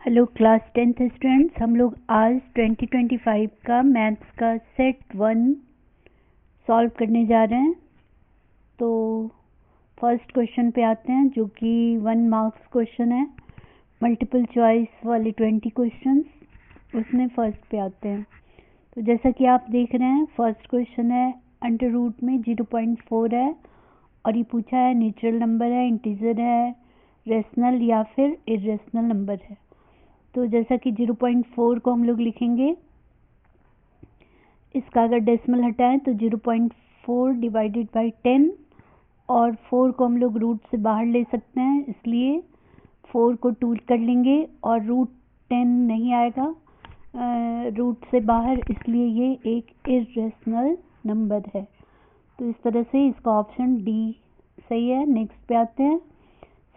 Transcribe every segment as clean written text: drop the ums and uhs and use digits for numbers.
Hello class 10th students, हम लोग आज 2025 का मैथ्स का सेट 1 सॉल्व करने जा रहे हैं। तो फर्स्ट क्वेश्चन पे आते हैं, जो कि 1 मार्क्स क्वेश्चन है, मल्टीपल चॉइस वाले 20 क्वेश्चंस, उसमें फर्स्ट पे आते हैं। तो जैसा कि आप देख रहे हैं, फर्स्ट क्वेश्चन है अंडर रूट में 0.4 है और ये पूछा है नेचुरल नंबर है, इंटीजर है, रेशनल या फिर इरेशनल नंबर है। तो जैसा कि 0.4 को हम लोग लिखेंगे, इसका अगर डेसिमल हटाएं तो 0.4 डिवाइडेड बाई 10, और 4 को हम लोग रूट से बाहर ले सकते हैं, इसलिए 4 को 2 कर लेंगे और रूट 10 नहीं आएगा रूट से बाहर, इसलिए ये एक इरेशनल नंबर है। तो इस तरह से इसका ऑप्शन डी सही है। नेक्स्ट पे आते हैं।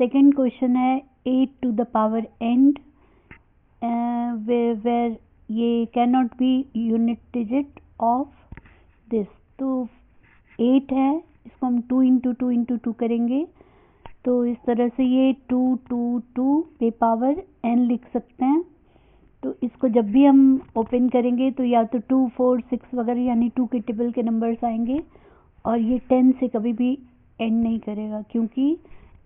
सेकंड क्वेश्चन है 8 to the power n where ये can not be unit digit of this. तो 8 है, इसको हम 2 इंटू 2 इंटू 2 करेंगे, तो इस तरह से ये 2 2 2 पे पावर n लिख सकते हैं। तो इसको जब भी हम ओपन करेंगे तो या तो 2 4 6 वगैरह यानी 2 के टेबल के नंबर्स आएंगे, और ये 10 से कभी भी एंड नहीं करेगा, क्योंकि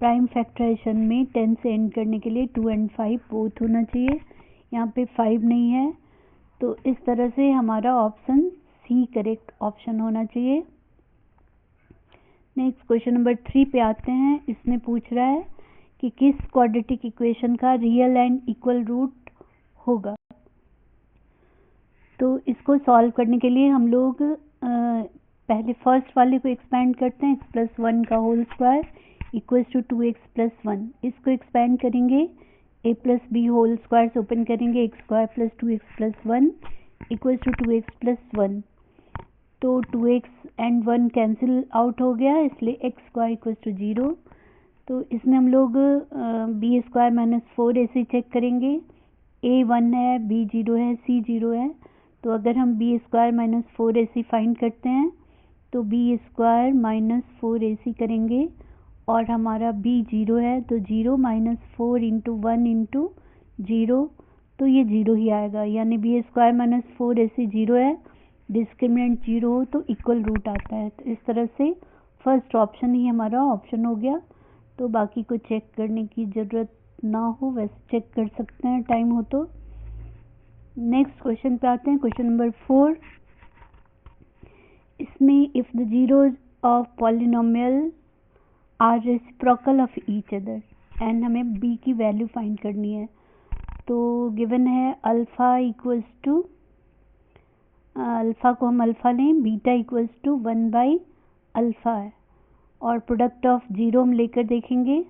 प्राइम फैक्टराइजेशन में 10 से एंड करने के लिए 2 and 5 बोथ होना चाहिए। यहाँ पे 5 नहीं है, तो इस तरह से हमारा ऑप्शन सी करेक्ट ऑप्शन होना चाहिए। नेक्स्ट क्वेश्चन नंबर 3 पे आते हैं। इसमें पूछ रहा है कि किस क्वाड्रेटिक इक्वेशन का रियल एंड इक्वल रूट होगा। तो इसको सॉल्व करने के लिए हम लोग पहले फर्स्ट वाले को एक्सपेंड करते हैं, x+1 का whole square equals to 2x+1। इसको एक्सपेंड करेंगे a+b होल स्क्वायर से ओपन करेंगे, x² + 2x+1 equals to 2x+1। तो 2x and 1 कैंसिल आउट हो गया, इसलिए x² इक्वल्स टू 0। तो इसमें हम लोग b² - 4ac चेक करेंगे। a 1 है, b 0 है, c 0 है। तो अगर हम b² - 4ac फाइंड करते हैं तो b² - 4ac करेंगे, और हमारा b 0 है, तो 0 - 4 इंटू 1 इंटू 0, तो ये 0 ही आएगा, यानी b² - 4ac 0 है, डिस्क्रिमिनेंट 0 हो तो इक्वल रूट आता है। तो इस तरह से फर्स्ट ऑप्शन ही हमारा ऑप्शन हो गया। तो बाकी को चेक करने की ज़रूरत ना हो, वैसे चेक कर सकते हैं टाइम हो तो। नेक्स्ट क्वेश्चन पे आते हैं, क्वेश्चन नंबर 4। इसमें if the zeroes of polynomial are reciprocal of each other, and हमें b की वैल्यू फाइंड करनी है। तो गिवन है अल्फ़ा इक्वल्स टू, अल्फ़ा को हम अल्फ़ा लें, बीटा इक्वल्स टू 1/अल्फ़ा है, और प्रोडक्ट ऑफ जीरो हम लेकर देखेंगे।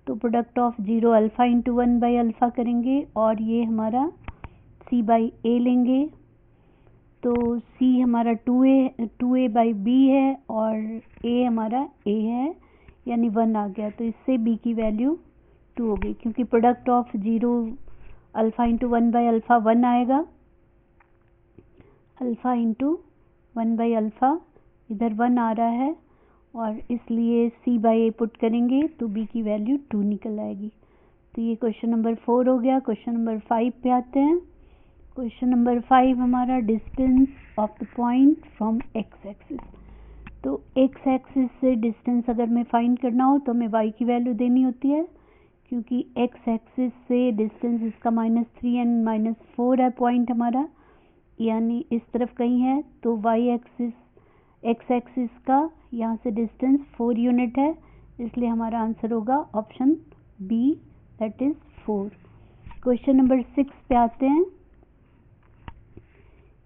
तो product of zero alpha into 1/अल्फ़ा करेंगे, और ये हमारा c/a लेंगे। तो c हमारा 2a/b है और a हमारा a है, यानी 1 आ गया। तो इससे b की वैल्यू 2 हो गई, क्योंकि product of zero alpha into 1/अल्फ़ा 1 आएगा, अल्फ़ा इंटू 1/अल्फ़ा इधर 1 आ रहा है, और इसलिए c/a पुट करेंगे तो b की वैल्यू 2 निकल आएगी। तो ये क्वेश्चन नंबर 4 हो गया। क्वेश्चन नंबर 5 पे आते हैं। क्वेश्चन नंबर 5 हमारा distance of the point from x axis. तो एक्स एक्सिस से डिस्टेंस अगर मैं फाइंड करना हो तो हमें y की वैल्यू देनी होती है, क्योंकि एक्स एक्सिस से डिस्टेंस इसका -3 and -4 है पॉइंट हमारा, यानी इस तरफ कहीं है। तो y एक्सिस एक्स एक्सिस का यहाँ से डिस्टेंस 4 यूनिट है, इसलिए हमारा आंसर होगा option B, that is 4। Question number 6 पे आते हैं।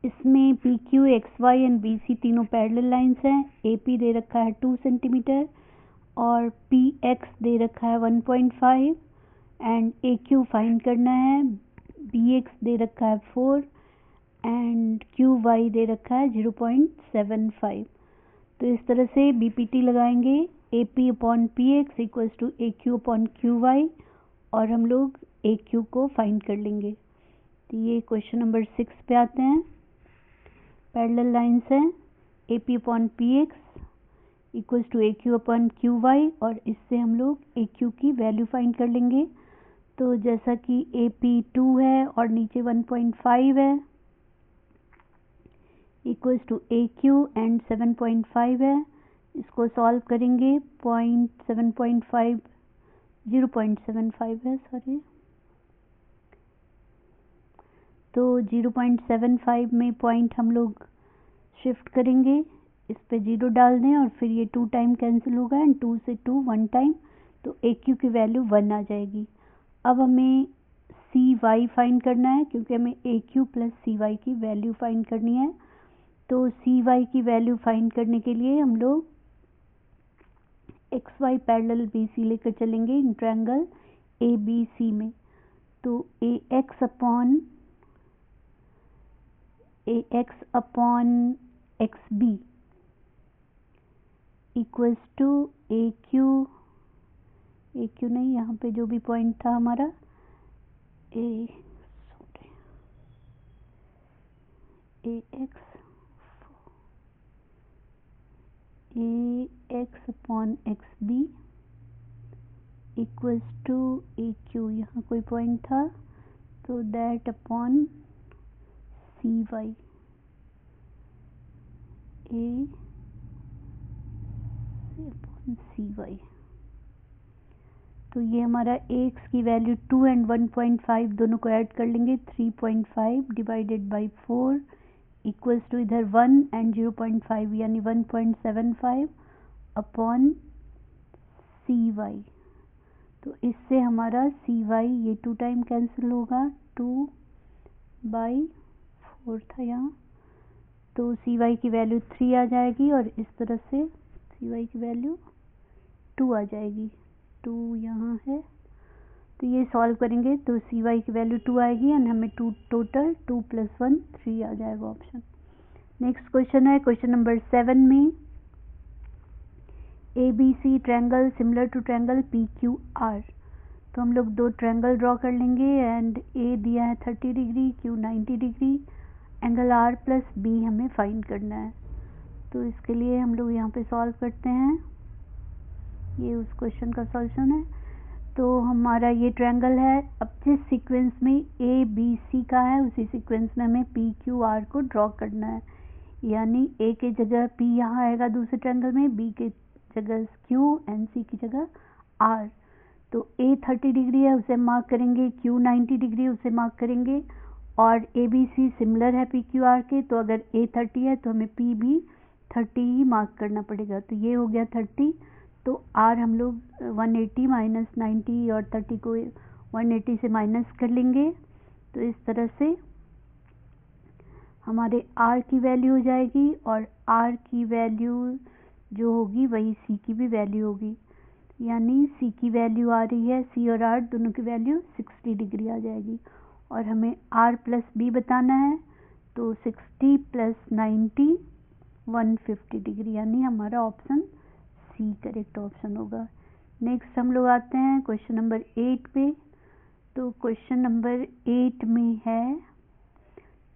इसमें P Q X Y and B C तीनों पैरेलल लाइंस हैं। ए पी दे रखा है 2 सेंटीमीटर और पी एक्स दे रखा है 1.5, एंड ए क्यू फाइंड करना है। बी एक्स दे रखा है 4 एंड क्यू वाई दे रखा है 0.75। तो इस तरह से बी पी टी लगाएंगे, A P upon P X equals to A Q upon Q Y, और हम लोग ए क्यू को फाइंड कर लेंगे। तो ये क्वेश्चन नंबर 6 पे आते हैं। पैरेलल लाइंस हैं, A P upon P X equals to A Q upon Q Y, और इससे हम लोग ए क्यू की वैल्यू फाइंड कर लेंगे। तो जैसा कि AP 2 है और नीचे 1.5 है, इक्वल्स टू AQ एंड 7.5 है। इसको सॉल्व करेंगे 0.75 है, सॉरी। तो 0.75 में पॉइंट हम लोग शिफ्ट करेंगे, इस पे 0 डाल दें और फिर ये 2 टाइम कैंसिल होगा एंड 2 से 2 1 टाइम, तो AQ की वैल्यू 1 आ जाएगी। अब हमें CY फाइंड करना है, क्योंकि हमें AQ प्लस CY की वैल्यू फाइंड करनी है। तो CY की वैल्यू फाइंड करने के लिए हम लोग XY पैरेलल BC लेकर चलेंगे इन ट्रायंगल ABC में। तो AX upon XB equals to AQ नहीं, यहाँ पे जो भी पॉइंट था हमारा AX upon XB equals to AQ, यहाँ कोई पॉइंट था तो that upon CY, upon CY। तो ये हमारा AX की वैल्यू 2 एंड 1.5 दोनों को ऐड कर लेंगे, 3.5 डिवाइडेड बाई 4 इक्वल्स टू इधर 1 एंड 0.5 यानी 1.75 अपॉन CY। तो इससे हमारा CY ये 2 टाइम कैंसिल होगा, 2/4 था यहाँ, तो CY की वैल्यू 3 आ जाएगी और इस तरह से CY की वैल्यू 2 आ जाएगी, 2 यहाँ है। तो ये सॉल्व करेंगे तो CY की वैल्यू 2 आएगी एंड हमें टोटल 2 + 1 3 आ जाएगा ऑप्शन। नेक्स्ट क्वेश्चन है क्वेश्चन नंबर 7 में ABC triangle similar to triangle PQR। तो हम लोग 2 ट्रायंगल ड्रॉ कर लेंगे एंड A दिया है 30 degree, Q 90 degree, angle R plus B हमें फाइंड करना है। तो इसके लिए हम लोग यहाँ पे सॉल्व करते हैं, ये उस क्वेश्चन का सॉल्यूशन है। तो हमारा ये ट्रायंगल है, अब जिस सीक्वेंस में ABC का है उसी सीक्वेंस में हमें PQR को ड्रॉ करना है, यानी A के जगह P यहाँ आएगा दूसरे ट्रायंगल में, B के जगह Q एंड C की जगह R। तो A 30 डिग्री है उसे मार्क करेंगे, Q 90 डिग्री उसे मार्क करेंगे और ABC सिमिलर है PQR के, तो अगर A 30 है तो हमें P भी 30 ही मार्क करना पड़ेगा। तो ये हो गया 30, तो R हम लोग 180 माइनस 90 और 30 को 180 से माइनस कर लेंगे। तो इस तरह से हमारे R की वैल्यू हो जाएगी और R की वैल्यू जो होगी वही C की भी वैल्यू होगी, यानी C की वैल्यू आ रही है, C और R दोनों की वैल्यू 60 डिग्री आ जाएगी। और हमें R प्लस B बताना है, तो 60 प्लस 90 150 डिग्री, यानी हमारा ऑप्शन C करेक्ट ऑप्शन होगा। नेक्स्ट हम लोग आते हैं क्वेश्चन नंबर 8 पे। तो क्वेश्चन नंबर 8 में है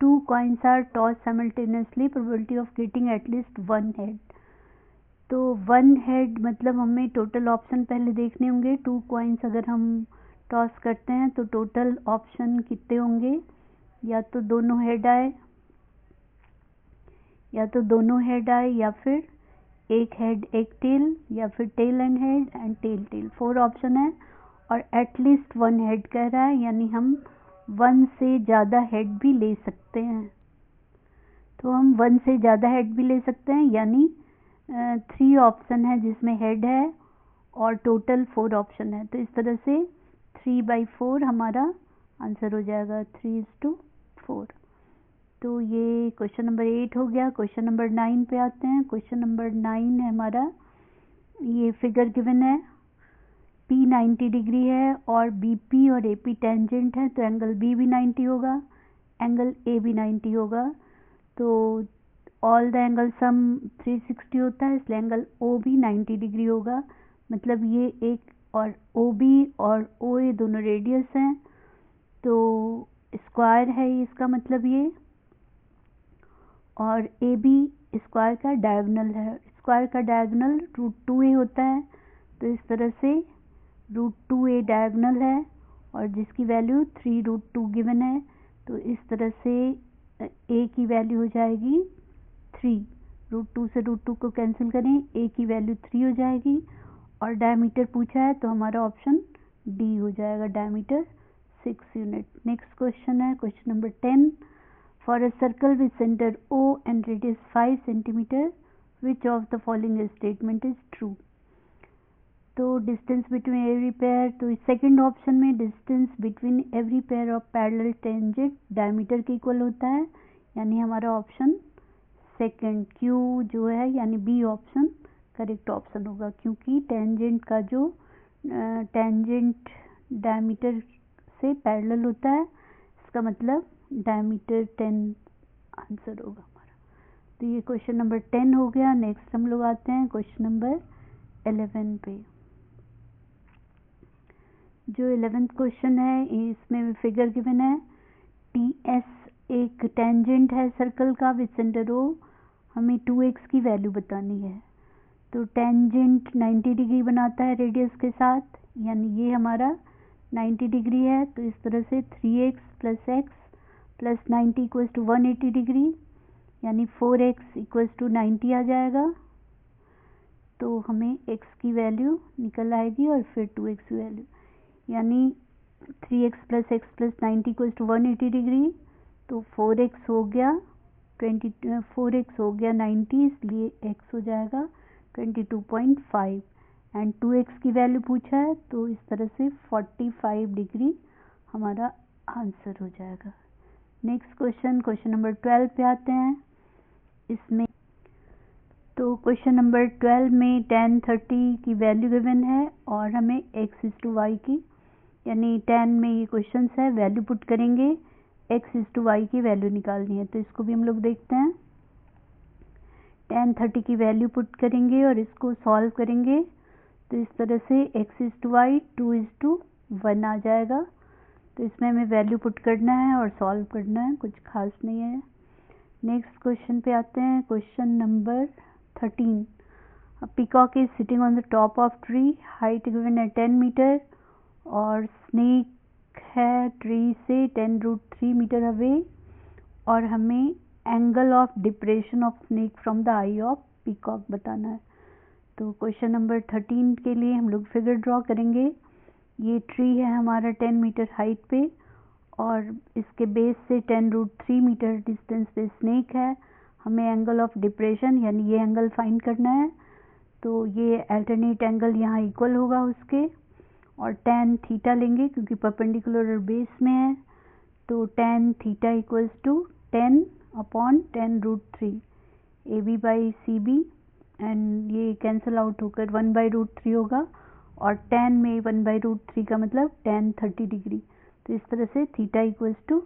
2 coins are tossed simultaneously, probability of getting at least 1 head। तो 1 हेड मतलब हमें टोटल ऑप्शन पहले देखने होंगे। 2 कॉइन्स अगर हम टॉस करते हैं तो टोटल ऑप्शन कितने होंगे, या तो दोनों हेड आए, या फिर एक हेड एक टेल, या फिर tail and head and tail. 4 option है और एटलीस्ट 1 हेड कह रहा है, यानी हम 1 से ज़्यादा हेड भी ले सकते हैं। तो हम 1 से ज़्यादा हेड भी ले सकते हैं, यानी 3 ऑप्शन है जिसमें हेड है और टोटल 4 ऑप्शन है। तो इस तरह से 3/4 हमारा आंसर हो जाएगा, 3:4। तो ये क्वेश्चन नंबर 8 हो गया। क्वेश्चन नंबर 9 पे आते हैं। क्वेश्चन नंबर 9 है हमारा, ये फिगर गिवन है, P 90 डिग्री है और BP और AP टेंजेंट है, तो एंगल B भी 90 होगा, एंगल A भी 90 होगा। तो ऑल द एंगल सम 360 होता है, इसलिए एंगल O भी 90 डिग्री होगा। मतलब ये एक, और OB और OA दोनों रेडियस हैं, तो स्क्वायर है इसका मतलब ये, और AB स्क्वायर का डायगोनल है। स्क्वायर का डायगोनल √2a होता है, तो इस तरह से √2a डायगोनल है और जिसकी वैल्यू 3√2 गिवन है। तो इस तरह से a की वैल्यू हो जाएगी 3, √2 से √2 को कैंसिल करें, a की वैल्यू 3 हो जाएगी। और डायमीटर पूछा है तो हमारा ऑप्शन डी हो जाएगा, डायमीटर 6 यूनिट। नेक्स्ट क्वेश्चन है question number 10। For a circle with centre O and radius 5 centimetre, which of the following statement is true. तो डिस्टेंस बिटवीन एवरी पेयर, तो सेकंड ऑप्शन में distance between every pair of parallel tangent diameter के equal होता है, यानी हमारा option second Q जो है यानी बी ऑप्शन करेक्ट ऑप्शन होगा, क्योंकि टेंजेंट का जो टेंजेंट डायमीटर से पैरेलल होता है, इसका मतलब डायमीटर 10 आंसर होगा हमारा। तो ये क्वेश्चन नंबर 10 हो गया। नेक्स्ट हम लोग आते हैं क्वेश्चन नंबर 11 पे। जो 11th क्वेश्चन है इसमें फिगर गिवन है, TS एक टेंजेंट है सर्कल का विद सेंटर O, हमें 2x की वैल्यू बतानी है। तो टेंजेंट 90 डिग्री बनाता है रेडियस के साथ, यानी ये हमारा 90 डिग्री है। तो इस तरह से 3x + x + 90 = 180 डिग्री, यानी 4x = 90 आ जाएगा। तो हमें x की वैल्यू निकल आएगी और फिर 2x की वैल्यू, यानी 3x + x + 90 = 180 डिग्री। तो 4x हो गया 4x हो गया 90, इसलिए x हो जाएगा 22.5 एंड 2x की वैल्यू पूछा है, तो इस तरह से 45 डिग्री हमारा आंसर हो जाएगा। नेक्स्ट क्वेश्चन क्वेश्चन नंबर 12 पे आते हैं। इसमें तो क्वेश्चन नंबर 12 में tan 30 की वैल्यू गिवन है और हमें x/y की, यानी tan में ये क्वेश्चन है, वैल्यू पुट करेंगे, x/y की वैल्यू निकालनी है। तो इसको भी हम लोग देखते हैं। tan 30 की वैल्यू पुट करेंगे और इसको सॉल्व करेंगे, तो इस तरह से x/y 2:1 आ जाएगा। तो इसमें हमें वैल्यू पुट करना है और सॉल्व करना है, कुछ खास नहीं है। नेक्स्ट क्वेश्चन पे आते हैं question number 13। Peacock is sitting on the top of tree, height given है 10 मीटर और स्नेक है ट्री से 10√3 मीटर अवे, और हमें angle of depression of snake from the I of peacock बताना है। तो क्वेश्चन नंबर 13 के लिए हम लोग फिगर ड्रॉ करेंगे। ये ट्री है हमारा 10 मीटर हाइट पे और इसके बेस से 10√3 मीटर डिस्टेंस पे स्नेक है। हमें एंगल ऑफ डिप्रेशन यानी ये एंगल फाइंड करना है। तो ये अल्टरनेट एंगल यहाँ इक्वल होगा उसके, और tan थीटा लेंगे क्योंकि परपेंडिकुलर और बेस में है। तो tan थीटा = 10/10√3 AB/CB, एंड ये कैंसिल आउट होकर 1/√3 होगा, और tan में 1/√3 का मतलब tan 30 डिग्री। तो इस तरह से थीटा =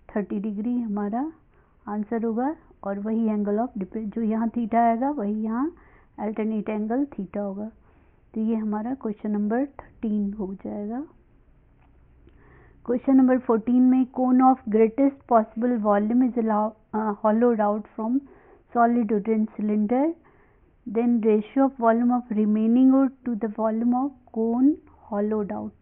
30 डिग्री हमारा आंसर होगा, और वही एंगल ऑफ डिप्रेशन जो यहाँ थीटा आएगा वही यहाँ अल्टरनेट एंगल थीटा होगा। तो ये हमारा क्वेश्चन नंबर 13 हो जाएगा। क्वेश्चन नंबर 14 में cone of greatest possible volume is hollowed out from solid wood in cylinder, then ratio of volume of remaining wood to the volume of cone hollowed out।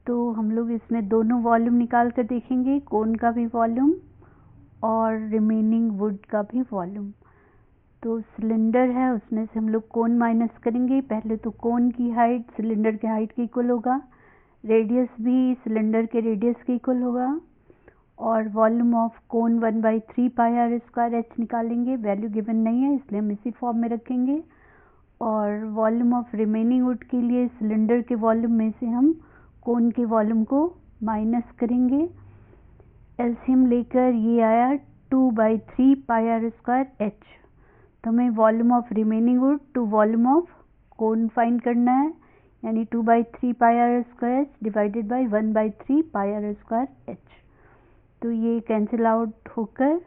तो हम लोग इसमें दोनों volume निकाल कर देखेंगे, कोन का भी वॉल्यूम और रिमेनिंग वुड का भी वॉल्यूम। तो सिलेंडर है उसमें से हम लोग कोन माइनस करेंगे। पहले तो कोन की हाइट सिलेंडर के हाइट के इक्वल होगा, रेडियस भी सिलेंडर के रेडियस के इक्वल होगा, और volume of cone 1/3 πr² h निकालेंगे। वैल्यू गिवन नहीं है इसलिए हम इसी फॉर्म में रखेंगे। और वॉल्यूम ऑफ रिमेनिंग वुड के लिए सिलेंडर के वॉल्यूम में से हम कोन के वॉल्यूम को माइनस करेंगे। एलसीएम लेकर ये आया 2/3 πr² h। तो हमें volume of remaining wood to volume of cone find करना है, यानी 2/3 πr² h divided by 1/3 πr² h। तो ये कैंसिल आउट होकर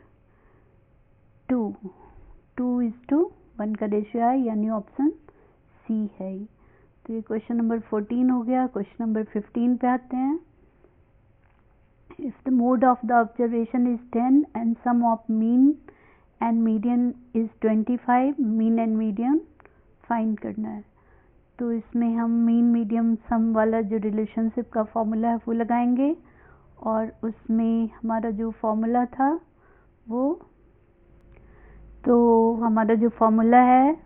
2:1 का रेशियो है, यानी ऑप्शन सी है। तो ये क्वेश्चन नंबर 14 हो गया। क्वेश्चन नंबर 15 पे आते हैं। If the mode of the observation is 10 and sum of mean and median is 25, mean and median find करना है। तो इसमें हम मीन मीडियम सम वाला जो रिलेशनशिप का फॉर्मूला है वो लगाएंगे, और उसमें हमारा जो फॉर्मूला था वो, तो हमारा जो फॉर्मूला है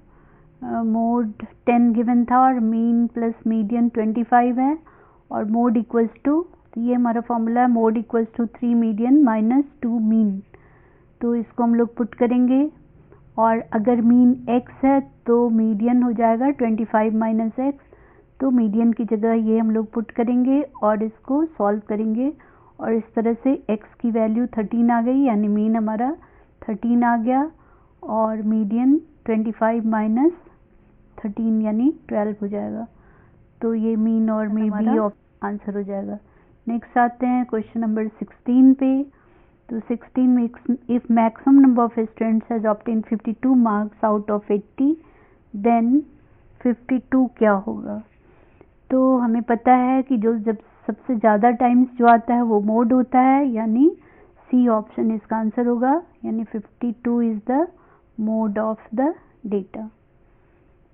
मोड 10 गिवन था और मीन प्लस मीडियन 25 है, और मोड इक्वल्स टू, तो ये हमारा फॉर्मूला है mode equals to 3 median minus 2 mean. तो इसको हम लोग पुट करेंगे, और अगर मीन x है तो मीडियन हो जाएगा 25 माइनस x, तो मीडियन की जगह ये हम लोग पुट करेंगे और इसको सॉल्व करेंगे, और इस तरह से x की वैल्यू 13 आ गई, यानी मीन हमारा 13 आ गया और मीडियन 25 माइनस 13 यानी 12 हो जाएगा। तो ये मीन और मे बी आंसर हो जाएगा। नेक्स्ट आते हैं क्वेश्चन नंबर 16 पे। तो 16 में if maximum number of students has obtain 52 marks out of 80 then 52 क्या होगा। तो हमें पता है कि जब सबसे ज़्यादा टाइम्स जो आता है वो मोड होता है, यानी सी ऑप्शन इसका आंसर होगा, यानी 52 is the mode of the data.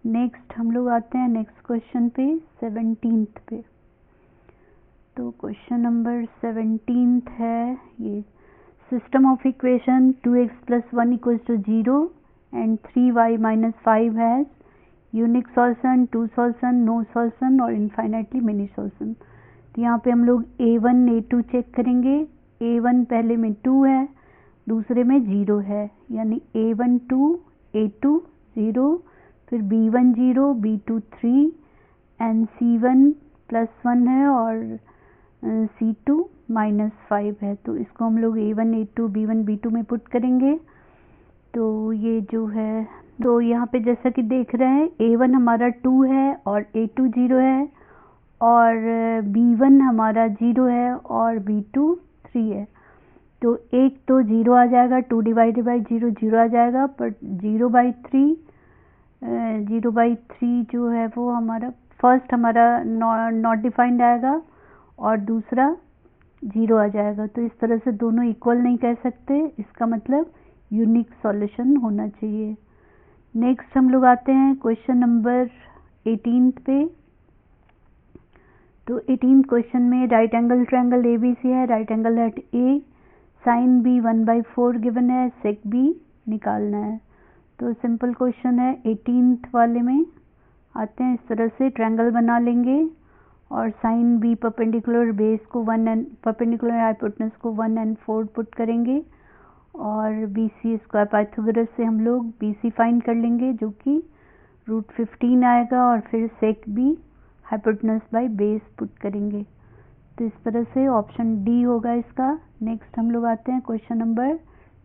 Next हम लोग आते हैं नेक्स्ट क्वेश्चन पे 17th पे। तो क्वेश्चन नंबर 17th है ये, system of equation 2x plus 1 equals to 0 and 3y minus 5 has unique solution, two solution, no solution और इनफाइनाइटली मेनी सॉल्यूशन। तो यहाँ पे हम लोग a1 a2 चेक करेंगे। a1 पहले में 2 है, दूसरे में 0 है, यानी a1 2 a2 0, फिर b1 0 b2 3 एंड c1 +1 है और c2 -5 है। तो इसको हम लोग a1 a2 b1 b2 में पुट करेंगे। तो ये जो है, तो यहाँ पे जैसा कि देख रहे हैं a1 हमारा 2 है और a2 0 है, और b1 हमारा 0 है और b2 3 है। तो एक तो 0 आ जाएगा, 2 डिवाइडेड बाई 0 0 आ जाएगा, पर 0/3 जो है वो हमारा फर्स्ट हमारा नॉट डिफाइंड आएगा और दूसरा 0 आ जाएगा। तो इस तरह से दोनों इक्वल नहीं कह सकते, इसका मतलब यूनिक सॉल्यूशन होना चाहिए। नेक्स्ट हम लोग आते हैं क्वेश्चन नंबर 18 पे। तो 18 क्वेश्चन में राइट एंगल ट्रायंगल ABC है, right angle at A, sine B 1/4 given है, सेक B निकालना है। तो सिंपल क्वेश्चन है। 18th वाले में आते हैं, इस तरह से ट्रायंगल बना लेंगे और साइन B परपेंडिकुलर बेस को 1 एंड परपेंडिकुलर हाइपोटेनस को 1 and 4 पुट करेंगे, और BC स्क्वायर पाइथागोरस से हम लोग BC फाइंड कर लेंगे जो कि √15 आएगा, और फिर सेक B hypotenuse by base put करेंगे। तो इस तरह से ऑप्शन डी होगा इसका। नेक्स्ट हम लोग आते हैं क्वेश्चन नंबर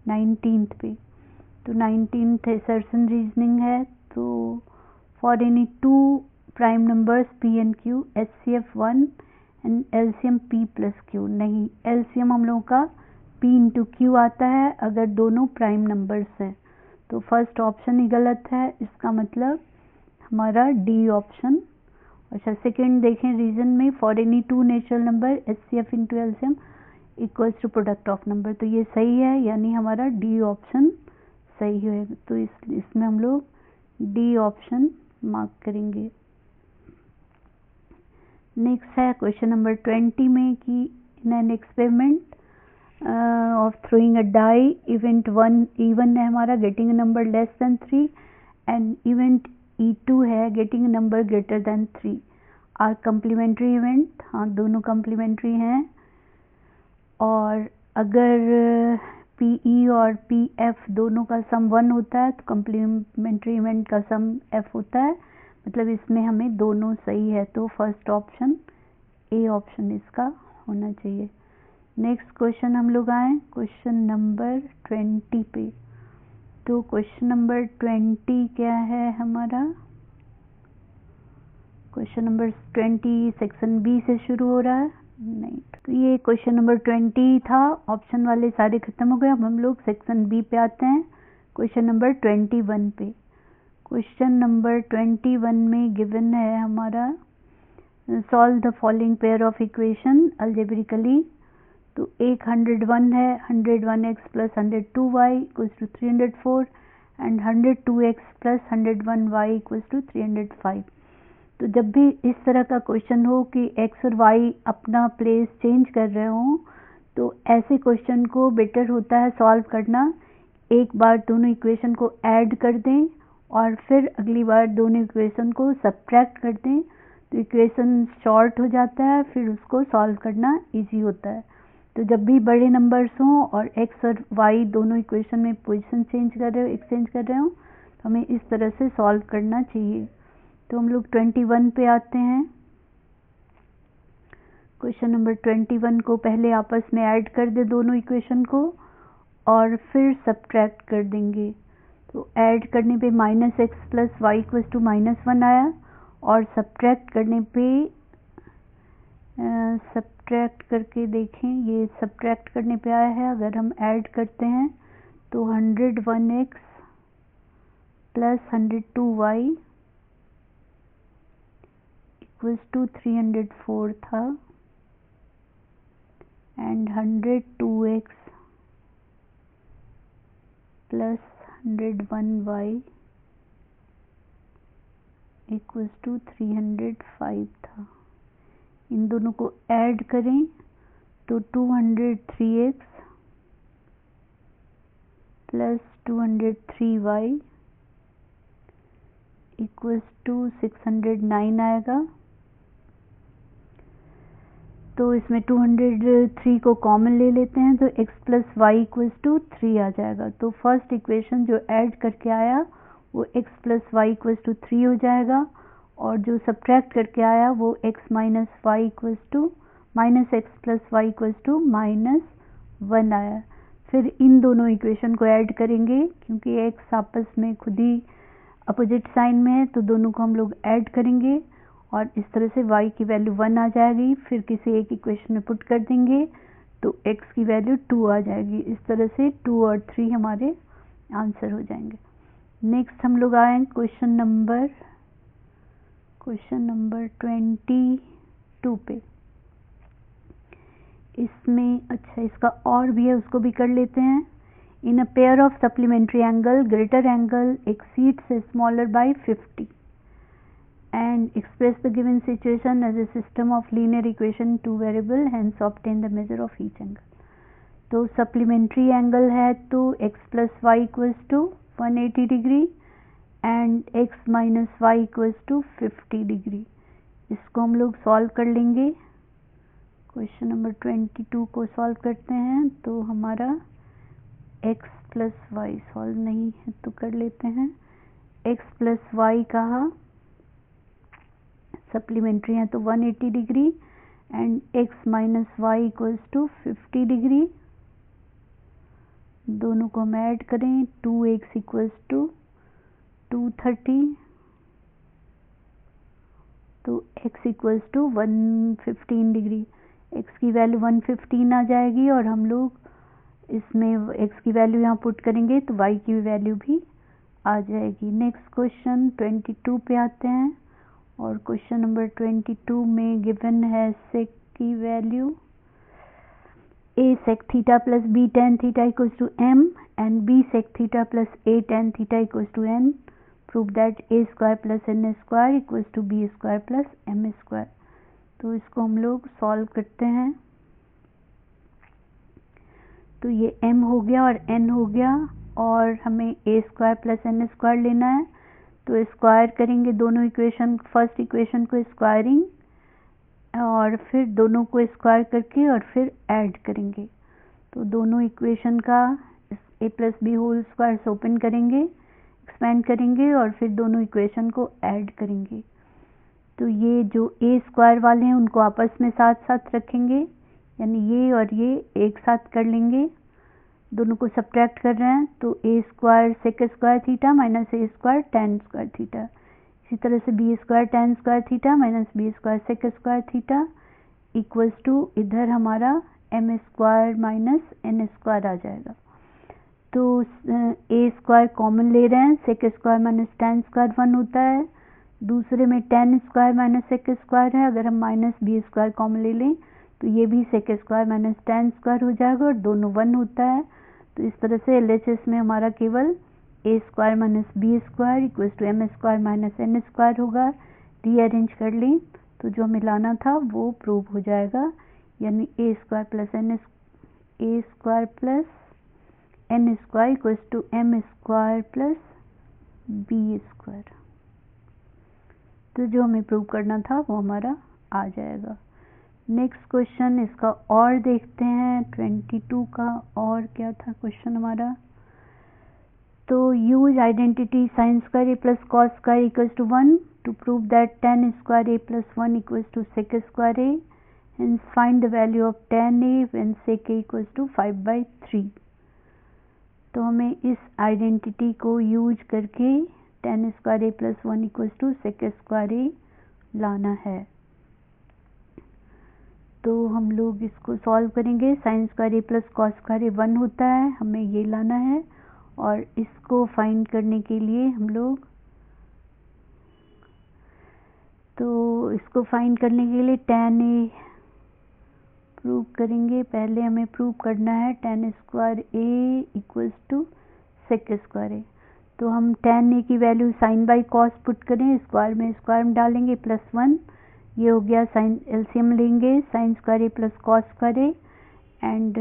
19th पे। तो 19th असर्शन रीजनिंग है। तो for any 2 prime numbers P and Q HCF 1 and LCM P + Q, नहीं, LCM हम लोगों का P × Q आता है अगर दोनों प्राइम नंबर्स हैं। तो फर्स्ट ऑप्शन ही गलत है, इसका मतलब हमारा डी ऑप्शन। अच्छा, सेकेंड देखें रीजन में, for any 2 natural number HCF × LCM equals to product of number, तो ये सही है, यानी हमारा डी ऑप्शन सही है। तो इसमें हम लोग डी ऑप्शन मार्क करेंगे। नेक्स्ट है क्वेश्चन नंबर 20 में कि in an experiment of throwing a die, event 1 E1 है हमारा, getting number less than 3, and event E2 है getting number greater than 3 are complementary event. हाँ, दोनों कम्प्लीमेंट्री हैं, और अगर PE और PF दोनों का सम 1 होता है तो कम्प्लीमेंट्री इवेंट का सम F होता है, मतलब इसमें हमें दोनों सही है। तो फर्स्ट ऑप्शन ए ऑप्शन इसका होना चाहिए। नेक्स्ट क्वेश्चन हम लोग आए क्वेश्चन नंबर 20 पे। तो क्वेश्चन नंबर 20 क्या है हमारा, क्वेश्चन नंबर 20 सेक्शन बी से शुरू हो रहा है। नहीं, तो ये क्वेश्चन नंबर 20 था, ऑप्शन वाले सारे खत्म हो गए। अब हम लोग सेक्शन बी पे आते हैं, क्वेश्चन नंबर 21 पे। क्वेश्चन नंबर 21 में गिवन है हमारा, solve the following pair of equation algebraically. तो एक 101 है, 101x + 102y = 304 and 102x + 101y = 305। तो जब भी इस तरह का क्वेश्चन हो कि एक्स और वाई अपना प्लेस चेंज कर रहे हों, तो ऐसे क्वेश्चन को बेटर होता है सॉल्व करना, एक बार दोनों इक्वेशन को ऐड कर दें और फिर अगली बार दोनों इक्वेशन को सब्ट्रैक्ट कर दें, तो इक्वेशन शॉर्ट हो जाता है, फिर उसको सॉल्व करना इजी होता है। तो जब भी बड़े नंबर्स हों और एक्स और वाई दोनों इक्वेशन में पोजीशन चेंज कर रहे हो, एक्सचेंज कर रहे हो, तो हमें इस तरह से सॉल्व करना चाहिए। तो हम लोग 21 पे आते हैं। क्वेश्चन नंबर 21 को पहले आपस में ऐड कर दे दोनों इक्वेशन को और फिर सब्ट्रैक्ट कर देंगे। तो ऐड करने पे -x plus y equal to -1 आया और सब्ट्रैक्ट करने पे सब्ट्रैक्ट करके देखें, ये सब्ट्रैक्ट करने पे आया है। अगर हम ऐड करते हैं तो 101x plus 102y equals to 304 था and 102x plus 101y equals to 305 था। इन दोनों को ऐड करें तो 203x plus 203y equals to 609 आएगा। तो इसमें 203 को कॉमन ले लेते हैं तो x plus y equals to 3 आ जाएगा। तो फर्स्ट इक्वेशन जो ऐड करके आया वो x plus y equals to 3 हो जाएगा और जो सब्ट्रैक्ट करके आया वो x minus y equals to minus x plus y equals to -1 आया। फिर इन दोनों इक्वेशन को ऐड करेंगे क्योंकि x आपस में खुद ही अपोजिट साइन में है, तो दोनों को हम लोग ऐड करेंगे और इस तरह से y की वैल्यू 1 आ जाएगी। फिर किसी एक इक्वेशन में पुट कर देंगे तो x की वैल्यू 2 आ जाएगी। इस तरह से 2 और 3 हमारे आंसर हो जाएंगे। नेक्स्ट हम लोग आए क्वेश्चन नंबर 22 पे। इसमें अच्छा इसका और भी है, उसको भी कर लेते हैं। In a pair of supplementary angle greater angle exceeds smaller by 50 and express the given situation as a system of linear equation two variable, hence obtain the measure of each angle। तो supplementary angle है तो x plus y equals to 180 degree and x minus y equals to 50 degree. इसको हम लोग solve कर लेंगे। Question number 22 को solve करते हैं तो हमारा x प्लस वाई सॉल्व नहीं है तो कर लेते हैं। x प्लस वाई कहा सप्लीमेंट्री है तो 180 degree and x minus y equals to 50 degree. दोनों को हम ऐड करें 2x इक्वल्स टू 230 तो x equals to 115 degree. x की वैल्यू 115 आ जाएगी और हम लोग इसमें x की वैल्यू यहाँ पुट करेंगे तो y की वैल्यू भी आ जाएगी। नेक्स्ट क्वेश्चन 22 पे आते हैं और क्वेश्चन नंबर 22 में गिवन है सेक की value a sec theta plus b tan theta equals to m and b sec theta plus a tan theta equals to n। Prove that a square plus n square equals to b square plus m square. तो इसको हम लोग solve करते हैं। तो ये m हो गया और n हो गया और हमें a square plus n square लेना है। तो स्क्वायर करेंगे दोनों इक्वेशन, फर्स्ट इक्वेशन को स्क्वायरिंग और फिर दोनों को स्क्वायर करके और फिर ऐड करेंगे। तो दोनों इक्वेशन का a plus B whole square से ओपन करेंगे, एक्सपेंड करेंगे और फिर दोनों इक्वेशन को ऐड करेंगे। तो ये जो a स्क्वायर वाले हैं उनको आपस में साथ साथ रखेंगे, यानी ये और ये एक साथ कर लेंगे। दोनों को सब्ट्रैक्ट कर रहे हैं तो a square sec square theta minus a square tan square theta. इसी तरह से b square tan square theta minus b square sec square theta equals to इधर हमारा m square minus n square आ जाएगा। तो a स्क्वायर कॉमन ले रहे हैं, sec square minus tan square 1 होता है, दूसरे में tan square minus sec square है। अगर हम माइनस b स्क्वायर कॉमन ले लें तो ये भी sec square minus tan square हो जाएगा और दोनों 1 होता है। तो इस तरह से LHS में हमारा केवल a square minus B square equals to m square minus n square होगा। रीअरेंज कर लें तो जो हमें लाना था वो प्रूव हो जाएगा, यानी A square plus N square equals to M square plus B square. तो जो हमें प्रूव करना था वो हमारा आ जाएगा। नेक्स्ट क्वेश्चन इसका और देखते हैं, 22 का और क्या था क्वेश्चन हमारा। तो use identity sine square A plus cos square equals to 1 to prove that tan square a plus 1 equals to sec square a, hence find the value of tan a when sec a equals to 5/3। तो हमें इस identity को use करके tan square a plus 1 equals to sec square a लाना है। तो हम लोग इसको सॉल्व करेंगे। Sign square A plus cos square ए 1 होता है, हमें ये लाना है, और इसको फाइंड करने के लिए हम लोग इसको फाइंड करने के लिए tan a प्रूव करेंगे। पहले हमें प्रूव करना है tan square a equals to sec square a। तो हम tan a की value sine by cos put करें, स्क्वायर में डालेंगे +1, ये हो गया साइन, एलसीएम लेंगे sine square a plus cos square a, and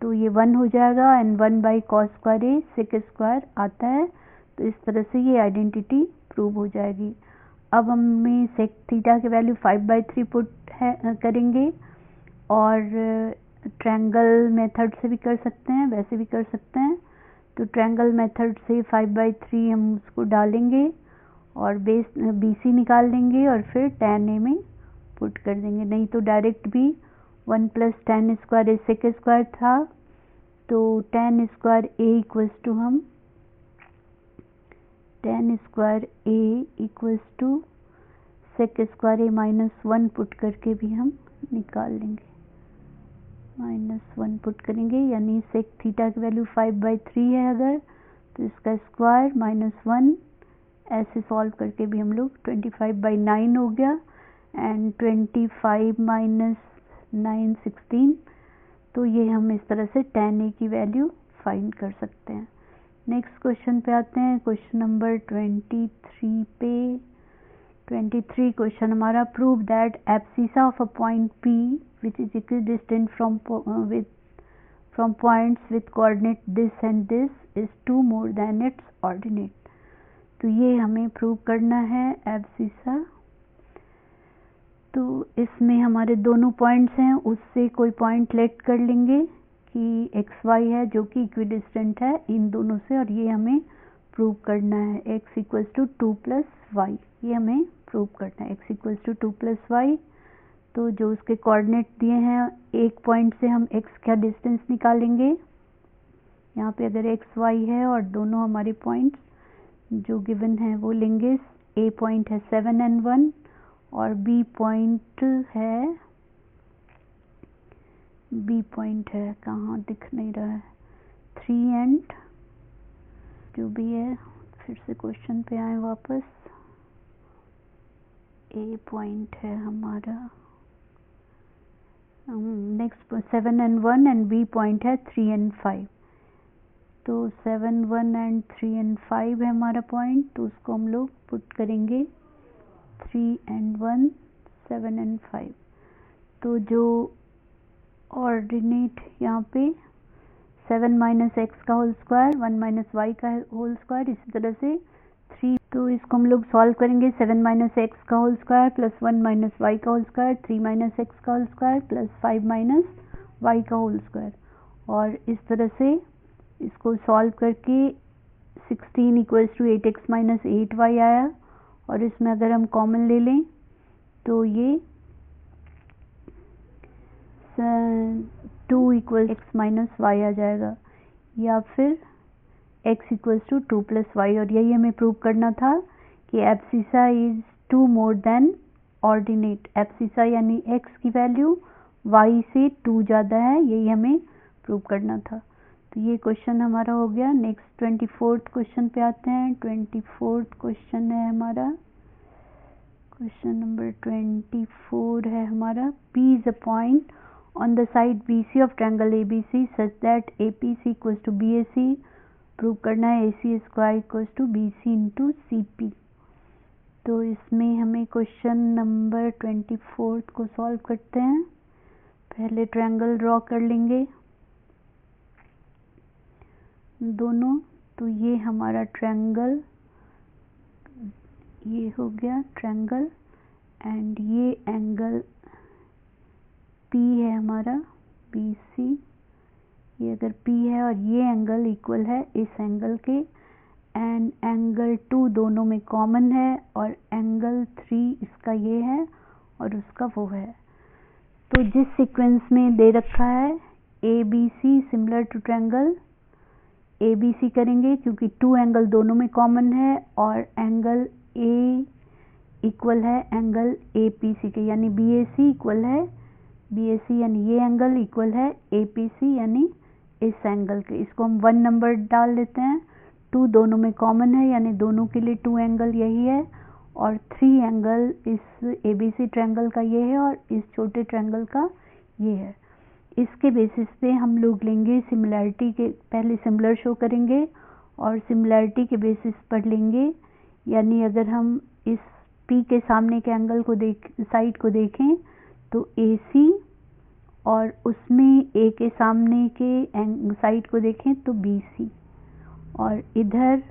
तो ये 1 हो जाएगा, and 1 by cos square a sec square आता है। तो इस तरह से ये आइडेंटिटी प्रूव हो जाएगी। अब हमें सेक थीटा की वैल्यू 5/3 पुट करेंगे, और ट्रायंगल मेथड से भी कर सकते हैं, वैसे भी कर सकते हैं। तो ट्रायंगल मेथड से 5/3 हम उसको डालेंगे और बेस BC निकाल लेंगे, और फिर tan a में पुट कर देंगे। नहीं तो डायरेक्ट भी 1 plus tan square a sec square था, तो tan square a equals to हम tan square a equals to sec square a -1 put करके भी हम निकाल लेंगे। -1 पुट करेंगे, यानी सेक थीटा की वैल्यू 5/3 है अगर, तो इसका स्क्वायर -1, ऐसे सॉल्व करके भी हम लोग 25/9 हो गया, एंड 25 - 9 16। तो ये हम इस तरह से tan a की वैल्यू फाइंड कर सकते हैं। नेक्स्ट क्वेश्चन पे आते हैं, क्वेश्चन नंबर 23 पे। 23 क्वेश्चन हमारा, prove that abscissa of a point P which is equidistant from points with coordinate this and this is 2 more than its ordinate। तो ये हमें प्रूव करना है एब्सिसा। तो इसमें हमारे दोनों पॉइंट्स हैं, उससे कोई पॉइंट लेट कर लेंगे कि XY है जो कि इक्विडिस्टेंट है इन दोनों से, और ये हमें प्रूव करना है। x इक्वल्स टू 2 + y, ये हमें प्रूव करना है। x equals to 2 + y। तो जो उसके कोऑर्डिनेट दिए हैं, एक पॉइंट से हम x का डिस्टेंस निकालेंगे। यहाँ पे अगर XY है और दोनों हमारे पॉइंट्स जो गिवन है वो लेंगे। A पॉइंट है 7 and 1, और B पॉइंट है कहाँ दिख नहीं रहा है, 3 and जो भी है। फिर से क्वेश्चन पे आए वापस। A पॉइंट है हमारा, next 7 and 1, and B point है 3 and 5। तो 7 1 and 3 and 5 है हमारा पॉइंट, तो उसको हम लोग पुट करेंगे 3 and 1 7 and 5। तो जो ऑर्डिनेट यहाँ पे 7 - x का होल स्क्वायर, 1 - y का होल स्क्वायर, इसी तरह से 3। तो इसको हम लोग सॉल्व करेंगे। 7 - x का होल स्क्वायर प्लस 1 - y का होल स्क्वायर, 3 - x का होल स्क्वायर प्लस 5 - y का होल स्क्वायर, और इस तरह से इसको सॉल्व करके 16 इक्वल्स टू 8x - 8y आया। और इसमें अगर हम कॉमन ले लें तो ये 2 इक्वल्स x - y आ जाएगा, या फिर x इक्वल्स टू 2 + y। और यही हमें प्रूव करना था कि abscissa is 2 more then ordinate. Abscissa यानी x की वैल्यू y से 2 ज़्यादा है, यही हमें प्रूव करना था। तो ये क्वेश्चन हमारा हो गया। नेक्स्ट 24th क्वेश्चन पे आते हैं। 24th क्वेश्चन है हमारा, क्वेश्चन नंबर 24 है हमारा, P is a point on the side BC of triangle ABC such that APC equals to BAC। Prove करना है AC square equals to BC into CP। तो इसमें हमें क्वेश्चन नंबर 24 को सॉल्व करते हैं। पहले ट्रायंगल ड्रॉ कर लेंगे दोनों। तो ये हमारा ट्रायंगल, ये हो गया ट्रायंगल, एंड ये एंगल P है हमारा BC। ये अगर P है और ये एंगल इक्वल है इस एंगल के, एंड एंगल 2 दोनों में कॉमन है, और एंगल 3 इसका ये है और उसका वो है। तो जिस सीक्वेंस में दे रखा है ABC similar to triangle ABC करेंगे, क्योंकि 2 एंगल दोनों में कॉमन है और एंगल A इक्वल है एंगल APC के, यानी BAC इक्वल है BAC, यानी ये एंगल इक्वल है APC यानी इस एंगल के। इसको हम 1 नंबर डाल लेते हैं। 2 दोनों में कॉमन है, यानी दोनों के लिए 2 एंगल यही है, और 3 एंगल इस ABC ट्रायंगल का ये है और इस छोटे ट्रायंगल का ये है। इसके बेसिस पे हम लोग लेंगे सिमिलैरिटी के, पहले सिमिलर शो करेंगे और सिमिलैरिटी के बेसिस पर लेंगे। यानी अगर हम इस P के सामने के एंगल को साइड को देखें तो AC, और उसमें A के सामने के साइड को देखें तो BC, और इधर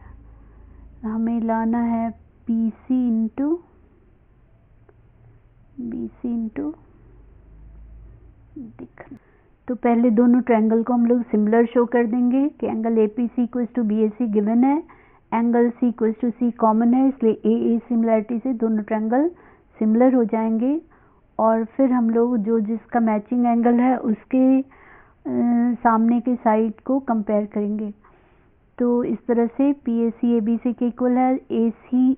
हमें लाना है BC इंटू दिखना। तो पहले दोनों ट्रायंगल को हम लोग सिमिलर शो कर देंगे कि angle APC equal to BAC given है, angle C equal to C common है, इसलिए AA सिमिलैरिटी से दोनों ट्रायंगल सिमिलर हो जाएंगे। और फिर हम लोग जो जिसका मैचिंग एंगल है उसके सामने के साइड को कंपेयर करेंगे। तो इस तरह से PAC ABC के इक्वल है, AC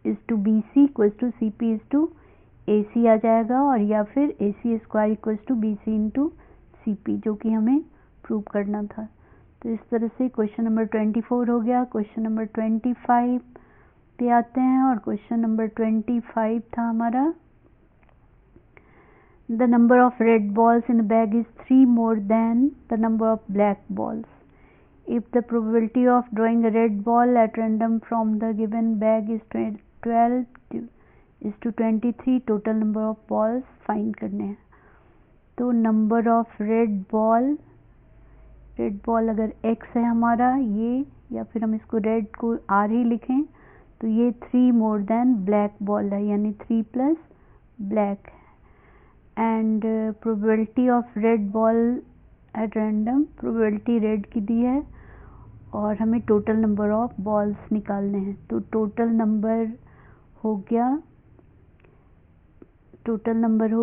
is to BC equal to CP is to AC आ जाएगा, और या फिर AC square equal to BC into CP, जो कि हमें प्रूव करना था। तो इस तरह से क्वेश्चन नंबर 24 हो गया। क्वेश्चन नंबर 25 पे आते हैं, और क्वेश्चन नंबर 25 था हमारा, the number of red balls in a bag is 3 more than the number of black balls. If the probability of drawing a red ball at random from the given bag is 12 is to 23, total number of balls find करने हैं। तो number of red ball अगर x है हमारा ये, या फिर हम इसको रेड को R ही लिखें, तो ये 3 मोर देन ब्लैक बॉल है, यानी 3 प्लस ब्लैक है। And probability of red ball at random, probability red की दी है, और हमें टोटल नंबर ऑफ बॉल्स निकालने हैं। तो टोटल नंबर हो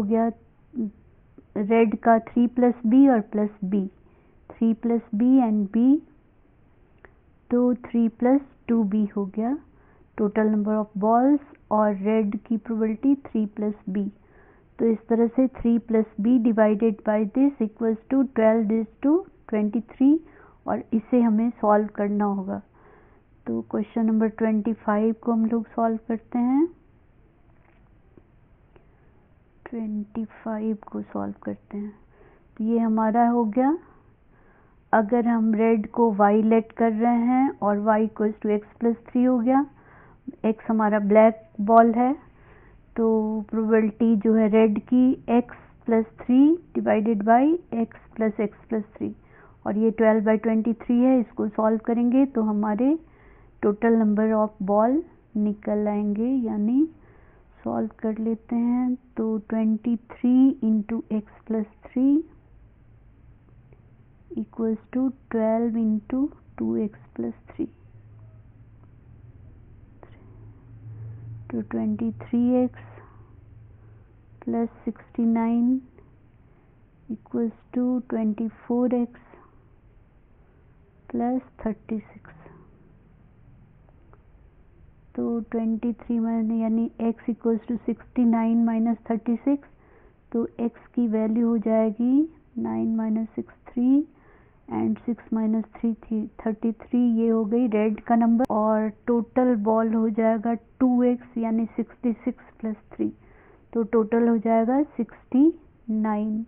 गया रेड का 3 प्लस बी और plus B, 3 plus B and B, तो 3 प्लस 2b हो गया टोटल नंबर ऑफ बॉल्स, और रेड की प्रोबेबिलिटी 3 प्लस बी। तो इस तरह से 3 plus B divided by this equals to 12 is to 23, और इसे हमें सॉल्व करना होगा। तो क्वेश्चन नंबर 25 को हम लोग सॉल्व करते हैं। 25 को सॉल्व करते हैं, तो ये हमारा हो गया, अगर हम रेड को y लेट कर रहे हैं और y equals to x plus 3 हो गया, x हमारा ब्लैक बॉल है, तो प्रोबेबिलिटी जो है रेड की x plus 3 divided by x plus 3, और ये 12/23 है। इसको सॉल्व करेंगे तो हमारे टोटल नंबर ऑफ बॉल निकल आएंगे, यानी सॉल्व कर लेते हैं। तो 23 into x plus 3 equals to 12 into 2x plus 3, तो 23x plus 69 equals to 24x plus 36। तो 23 माइनस, यानी x इक्वल्स टू 69 माइनस 36, तो x की वैल्यू हो जाएगी 9 माइनस 6 3, एंड 6 माइनस 3 33। ये हो गई रेड का नंबर, और टोटल बॉल हो जाएगा 2x यानी 66 प्लस 3, तो टोटल हो जाएगा 69।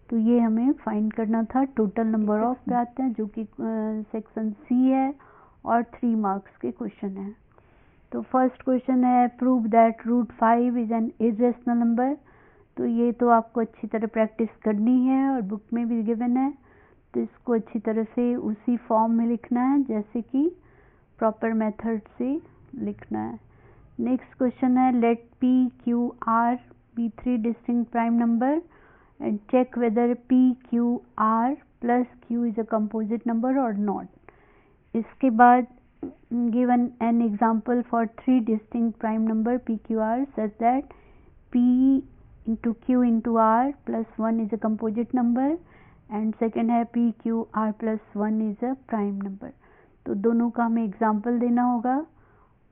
तो ये हमें फाइंड करना था टोटल नंबर ऑफ पे आते हैं, जो कि सेक्शन सी है और 3 मार्क्स के क्वेश्चन है। तो फर्स्ट क्वेश्चन है prove that root 5 is an irrational number. तो ये तो आपको अच्छी तरह प्रैक्टिस करनी है और बुक में भी गिवन है, तो इसको अच्छी तरह से उसी फॉर्म में लिखना है जैसे कि प्रॉपर मेथड से लिखना है। नेक्स्ट क्वेश्चन है let P Q R be 3 distinct prime number and check whether P Q R plus Q is a composite number और नॉट। इसके बाद given an example for 3 distinct prime number PQR such that P into Q into R plus 1 is a composite number and second है PQR plus 1 is a prime number। तो दोनों का हमें example देना होगा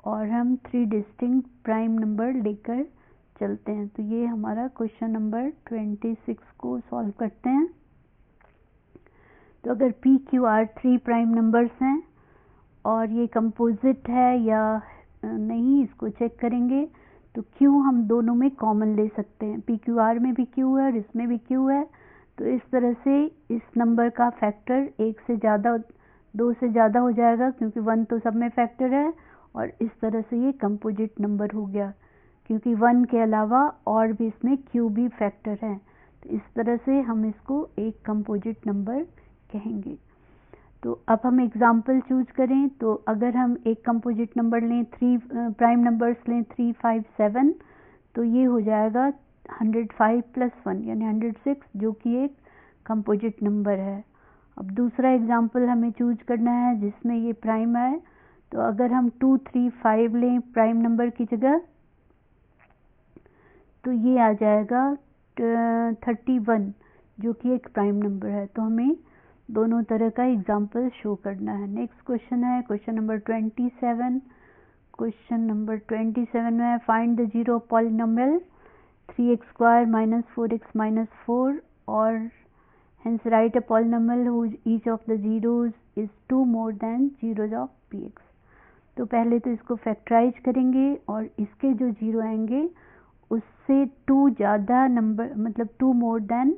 और हम 3 डिस्टिंक्ट प्राइम नंबर लेकर चलते हैं। तो ये हमारा क्वेश्चन नंबर 26 को सॉल्व करते हैं। तो अगर PQR 3 प्राइम नंबर्स हैं और ये कंपोजिट है या नहीं इसको चेक करेंगे। तो Q हम दोनों में कॉमन ले सकते हैं, PQR में भी Q है और इसमें भी Q है। तो इस तरह से इस नंबर का फैक्टर 1 से ज़्यादा 2 से ज़्यादा हो जाएगा क्योंकि 1 तो सब में फैक्टर है और इस तरह से ये कंपोजिट नंबर हो गया क्योंकि 1 के अलावा और भी इसमें Q भी फैक्टर है। तो इस तरह से हम इसको एक कंपोजिट नंबर कहेंगे। तो अब हम एग्जाम्पल चूज करें। तो अगर हम एक कंपोजिट नंबर लें 3 प्राइम नंबर्स लें 3, 5, 7 तो ये हो जाएगा 105 प्लस 1 यानी 106 जो कि एक कंपोजिट नंबर है। अब दूसरा एग्जाम्पल हमें चूज करना है जिसमें ये प्राइम है। तो अगर हम 2, 3, 5 लें प्राइम नंबर की जगह तो ये आ जाएगा 31 जो कि एक प्राइम नंबर है। तो हमें दोनों तरह का एग्जाम्पल शो करना है। नेक्स्ट क्वेश्चन है क्वेश्चन नंबर 27। क्वेश्चन नंबर 27 में find the zero polynomial 3x स्क्वायर माइनस 4x माइनस 4 और hence write a polynomial whose each of the zeros is 2 more than zeros of px। तो पहले तो इसको फैक्टराइज करेंगे और इसके जो जीरो आएंगे उससे 2 ज़्यादा नंबर मतलब 2 मोर देन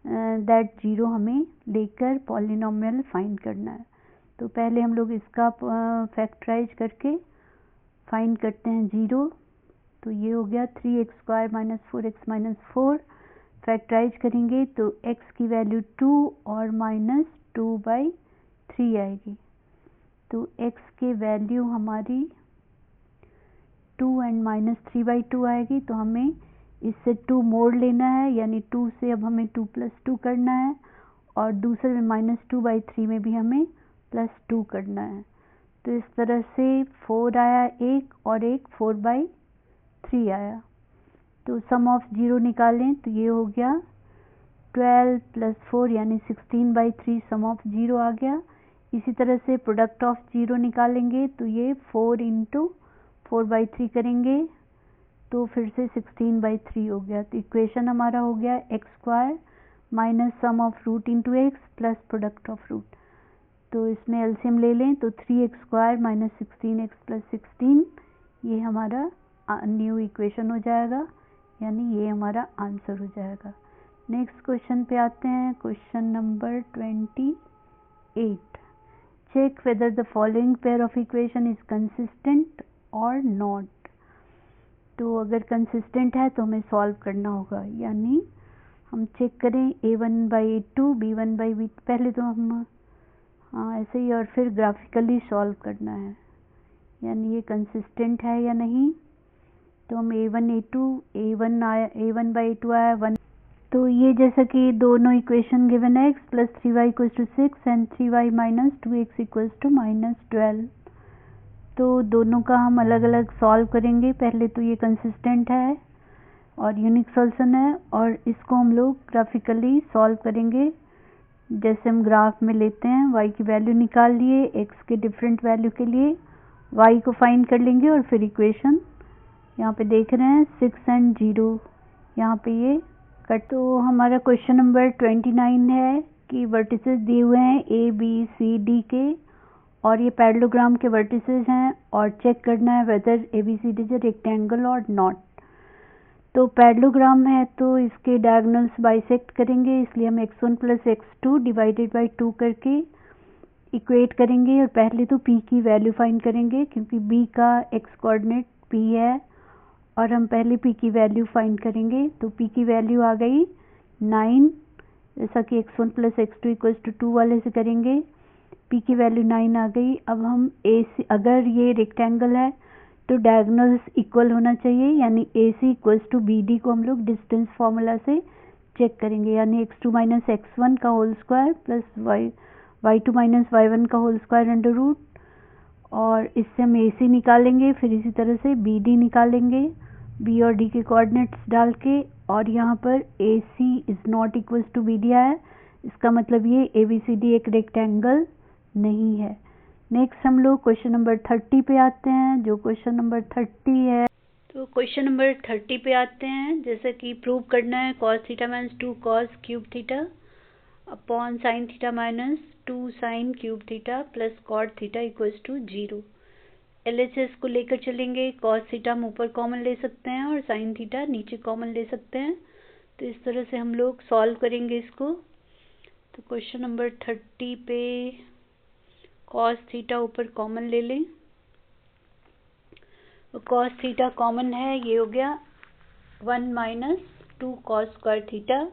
दैट जीरो हमें लेकर पॉलिनोमियल फाइंड करना है। तो पहले हम लोग इसका फैक्टराइज करके फाइंड करते हैं जीरो। तो ये हो गया 3x स्क्वायर माइनस 4x माइनस 4। फैक्टराइज करेंगे तो x की वैल्यू 2 और माइनस 2/3 आएगी। तो x की वैल्यू हमारी 2 एंड माइनस 3/2 आएगी। तो हमें इससे 2 मोड़ लेना है यानी 2 से अब हमें 2 प्लस 2 करना है और दूसरे में माइनस 2/3 में भी हमें प्लस 2 करना है। तो इस तरह से 4 आया एक और एक 4/3 आया। तो सम ऑफ जीरो निकालें तो ये हो गया 12 प्लस 4 यानी 16/3 सम ऑफ जीरो आ गया। इसी तरह से प्रोडक्ट ऑफ जीरो निकालेंगे तो ये 4 इंटू 4/3 करेंगे तो फिर से 16/3 हो गया। तो इक्वेशन हमारा हो गया x square minus sum of root into x plus product of root. तो इसमें एलसीएम ले लें तो 3x स्क्वायर माइनस 16x प्लस 16 ये हमारा न्यू इक्वेशन हो जाएगा यानी ये हमारा आंसर हो जाएगा। नेक्स्ट क्वेश्चन पे आते हैं question number 28। Check whether the following pair of equation is consistent और नॉट। तो अगर कंसिस्टेंट है तो हमें सॉल्व करना होगा यानी हम चेक करें a1/a2 b1/b। पहले तो हम ऐसे ही और फिर ग्राफिकली सॉल्व करना है यानी ये कंसिस्टेंट है या नहीं। तो हम a1/a2 आया 1। तो ये जैसा कि दोनों इक्वेशन गिवन है x plus 3y equals to 6 and 3y minus 2x equals to minus 12। तो दोनों का हम अलग अलग सॉल्व करेंगे। पहले तो ये कंसिस्टेंट है और यूनिक सॉल्यूशन है और इसको हम लोग ग्राफिकली सॉल्व करेंगे। जैसे हम ग्राफ में लेते हैं y की वैल्यू निकाल लिए, x के डिफरेंट वैल्यू के लिए y को फाइंड कर लेंगे और फिर इक्वेशन यहाँ पे देख रहे हैं 6 एंड 0 यहाँ पे ये कट। तो हमारा क्वेश्चन नंबर 29 है कि वर्टिसेस दिए हुए हैं a b c d के और ये पैरेललोग्राम के वर्टिसेस हैं और चेक करना है whether ABCD is a rectangle और नॉट। तो पैरेललोग्राम है तो इसके डायगोनल्स बाइसेक्ट करेंगे इसलिए हम x1 plus x2 divided by 2 करके इक्वेट करेंगे और पहले तो p की वैल्यू फाइंड करेंगे क्योंकि b का x कोऑर्डिनेट p है और हम पहले p की वैल्यू फाइंड करेंगे। तो p की वैल्यू आ गई 9, जैसा कि x1 + x2 = 2 वाले से करेंगे। p की वैल्यू 9 आ गई। अब हम AC, अगर ये रेक्टेंगल है तो डायगोनल्स इक्वल होना चाहिए, यानी AC = BD को हम लोग डिस्टेंस फार्मूला से चेक करेंगे, यानी x2 - x1 का whole square plus y2 - y1 का होल स्क्वायर अंडर रूट, और इससे हम AC निकालेंगे। फिर इसी तरह से BD निकालेंगे B और D के कोऑर्डिनेट्स डाल के, और यहाँ पर AC ≠ BD आया, इसका मतलब ये ABCD एक रेक्टेंगल नहीं है। नेक्स्ट हम लोग क्वेश्चन नंबर 30 पे आते हैं, जो क्वेश्चन नंबर 30 है। तो क्वेश्चन नंबर 30 पे आते हैं, जैसे कि प्रूव करना है cos θ - 2 cos cube theta upon sin θ - 2 sin cube theta plus cot θ = 0। LHS को लेकर चलेंगे। cos θ हम ऊपर कॉमन ले सकते हैं और sin θ नीचे कॉमन ले सकते हैं। तो इस तरह से हम लोग सॉल्व करेंगे इसको। तो क्वेश्चन नंबर 30 पे cos θ ऊपर कॉमन ले लें। तो cos θ कॉमन है, ये हो गया 1 - 2 cos स्क्वायर थीटा,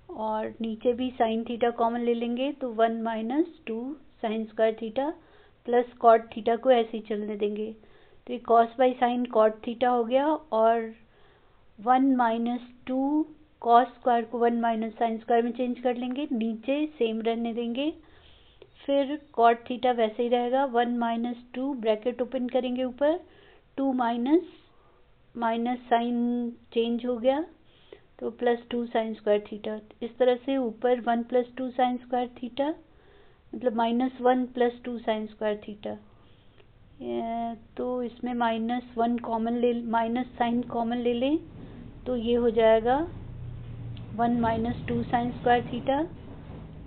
और नीचे भी sin θ कॉमन ले लेंगे तो 1 - 2 sin square theta plus cot θ को ऐसे ही चलने देंगे। तो ये cos बाई साइन cot θ हो गया, और 1 - 2 cos स्क्वायर को 1 - sin स्क्वायर में चेंज कर लेंगे, नीचे सेम रहने देंगे। फिर cot θ वैसे ही रहेगा, 1 - 2 ब्रैकेट ओपन करेंगे ऊपर, 2 माइनस साइन चेंज हो गया तो +2 sin स्क्वायर थीटा। इस तरह से ऊपर 1 + 2 sin स्क्वायर थीटा, मतलब -1 + 2 sin स्क्वायर थीटा। तो इसमें -1 कॉमन ले, माइनस साइन कॉमन ले लें तो ये हो जाएगा 1 - 2 sin स्क्वायर थीटा।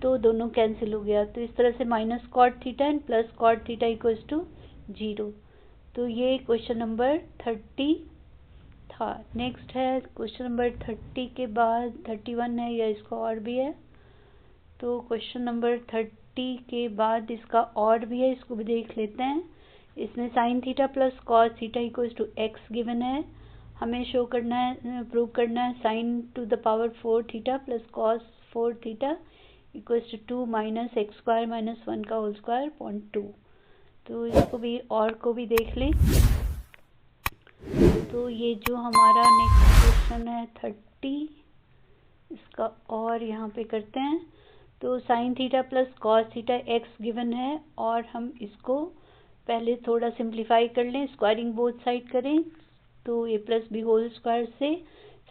तो दोनों कैंसिल हो गया, तो इस तरह से -cot θ एंड +cot θ = 0। तो ये क्वेश्चन नंबर 30 था। नेक्स्ट है क्वेश्चन नंबर 30 के बाद 31 है, या इसका और भी है। तो क्वेश्चन नंबर 30 के बाद इसका और भी है, इसको भी देख लेते हैं। इसमें sin θ + cos θ = x गिवन है। हमें शो करना है, प्रूव करना है sin to the power 4 θ + cos 4 θ = 2 - x² - 1 का होल स्क्वायर अपॉन 2। तो इसको भी और को भी देख लें। तो ये जो हमारा नेक्स्ट क्वेश्चन है 30, इसका और यहाँ पे करते हैं। तो sin θ + cos θ x गिवन है, और हम इसको पहले थोड़ा सिंप्लीफाई कर लें, स्क्वायरिंग बोथ साइड करें। तो a + b होल स्क्वायर से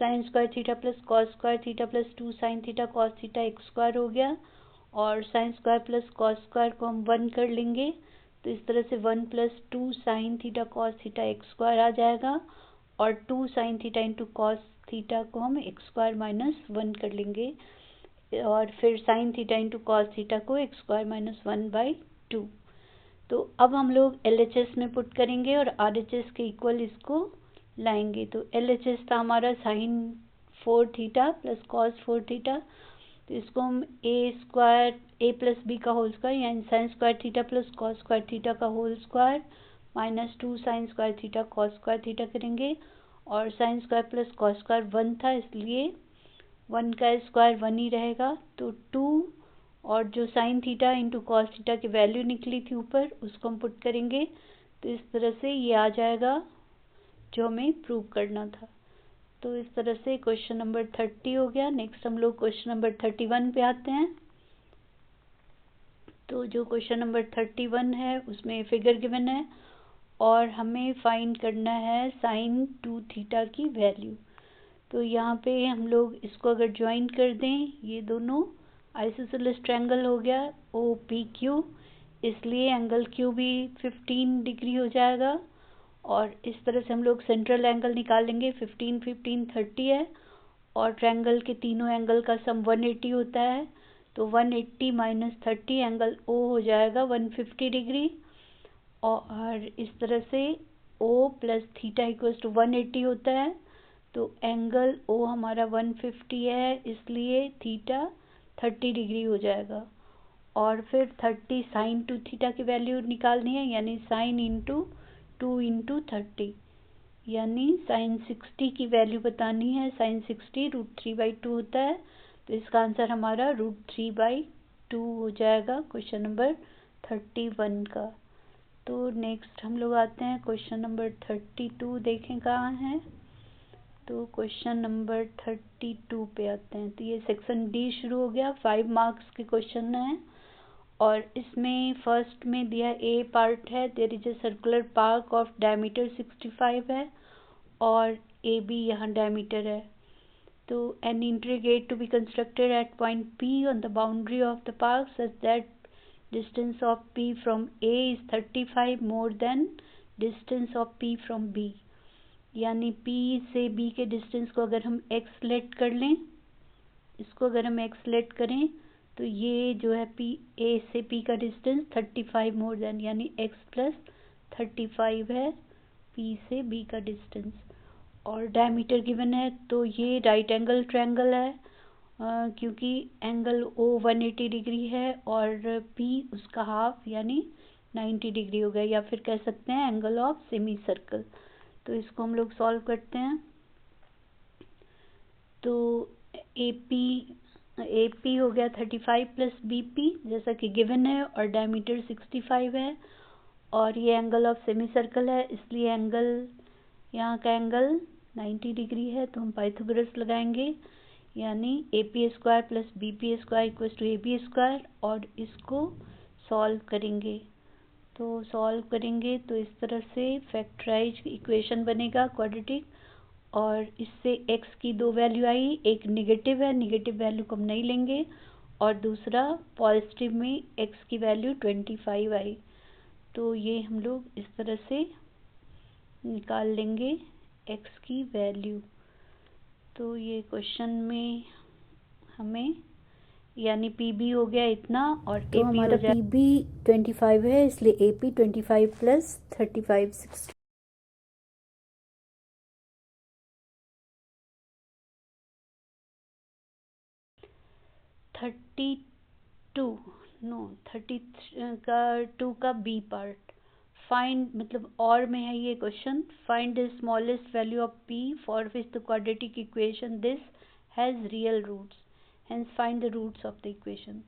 sin square theta + cos square theta + 2 sin θ cos θ x² हो गया, और sin स्क्वायर + cos स्क्वायर को हम 1 कर लेंगे। तो इस तरह से 1 + 2 sin θ cos θ x² आ जाएगा, और 2 sin θ इंटू cos θ को हम x² - 1 कर लेंगे, और फिर sin θ इंटू cos θ को x² - 1/2। तो अब हम लोग LHS में पुट करेंगे और RHS के इक्वल इसको लाएंगे। तो LHS था हमारा sin 4 θ + cos 4 θ। तो इसको हम a + b का होल स्क्वायर, यानी sin square theta + cos square theta का whole square -2 sin square theta cos square theta करेंगे, और sin स्क्वायर + cos स्क्वायर 1 था, इसलिए 1 का स्क्वायर 1 ही रहेगा। तो 2, और जो sin θ इंटू cos θ की वैल्यू निकली थी ऊपर, उसको हम पुट करेंगे। तो इस तरह से ये आ जाएगा जो हमें प्रूव करना था। तो इस तरह से क्वेश्चन नंबर 30 हो गया। नेक्स्ट हम लोग क्वेश्चन नंबर 31 पे आते हैं। तो जो क्वेश्चन नंबर 31 है उसमें फिगर गिवन है, और हमें फाइंड करना है sin 2 θ की वैल्यू। तो यहाँ पे हम लोग इसको अगर ज्वाइन कर दें, ये दोनों आइसोसेलेस ट्रायंगल हो गया OPQ, इसलिए एंगल Q भी 15 डिग्री हो जाएगा। और इस तरह से हम लोग सेंट्रल एंगल निकालेंगे, 15 15 30 है, और ट्रायंगल के तीनों एंगल का सम 180 होता है। तो 180 - 30 एंगल O हो जाएगा 150 डिग्री, और इस तरह से O + θ = 180 होता है। तो एंगल O हमारा 150 है, इसलिए थीटा 30 डिग्री हो जाएगा। और फिर 30 साइन 2 थीटा की वैल्यू निकालनी है, यानी साइन इंटू 2 इंटू 30, यानी साइन 60 की वैल्यू बतानी है। साइन 60 √3/2 होता है, तो इसका आंसर हमारा √3/2 हो जाएगा क्वेश्चन नंबर 31 का। तो नेक्स्ट हम लोग आते हैं क्वेश्चन नंबर 32, देखें कहाँ है। तो क्वेश्चन नंबर 32 पे आते हैं। तो ये सेक्शन डी शुरू हो गया, 5 मार्क्स के क्वेश्चन हैं और इसमें फर्स्ट में दिया ए पार्ट है, there is a circular park of diameter 65 है और ए बी यहाँ डायमीटर है। तो an entry gate to be constructed at point P on the boundary of the park such that distance of P from A is 35 more than distance of P from B, यानी P से B के distance को अगर हम x late कर लें, इसको अगर हम x लेट करें तो ये जो है P A से P का डिस्टेंस 35 मोर देन, यानी x प्लस 35 है P से B का डिस्टेंस। और डायमीटर गिवन है, तो ये राइट एंगल ट्रायंगल है क्योंकि एंगल O 180 डिग्री है और P उसका हाफ यानी 90 डिग्री हो गया, या फिर कह सकते हैं एंगल ऑफ सेमी सर्कल। तो इसको हम लोग सॉल्व करते हैं। तो AP हो गया 35 प्लस BP जैसा कि गिवन है और डायमीटर 65 है और ये एंगल ऑफ सेमी सर्कल है, इसलिए एंगल यहाँ का एंगल 90 डिग्री है। तो हम पाइथागोरस लगाएंगे, यानी AP² plus BP² equal to AB², और इसको सॉल्व करेंगे। तो सॉल्व करेंगे तो इस तरह से फैक्टराइज इक्वेशन बनेगा क्वाड्रेटिक, और इससे x की 2 वैल्यू आई, एक निगेटिव है, निगेटिव वैल्यू को हम नहीं लेंगे, और दूसरा पॉजिटिव में x की वैल्यू 25 आई। तो ये हम लोग इस तरह से निकाल लेंगे x की वैल्यू। तो ये क्वेश्चन में हमें यानी PB हो गया इतना और तो AP हमारा हो जाए PB 25 है, इसलिए AP 25 प्लस 35 60। 32 का B पार्ट फाइंड, मतलब और में है ये क्वेश्चन। Find the smallest value of P for which the quadratic equation this has real roots, hence find the roots of the equation.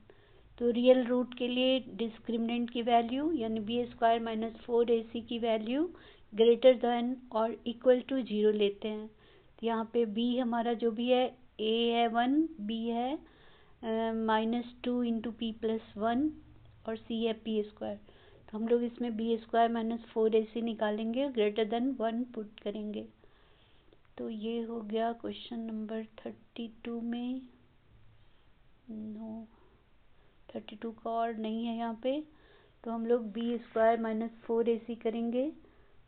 तो रियल रूट के लिए डिस्क्रिमिनेंट की वैल्यू यानी B² माइनस 4AC की वैल्यू ग्रेटर देन और equal to 0 लेते हैं। तो यहाँ पे B हमारा जो भी है, A है 1, B है -2 इंटू P प्लस 1 और C है P²। तो हम लोग इसमें B² माइनस 4AC निकालेंगे, ग्रेटर देन 1 पुट करेंगे। तो ये हो गया क्वेश्चन नंबर 32 में। नो 32 का और नहीं है यहाँ पे, तो हम लोग B² माइनस 4AC करेंगे।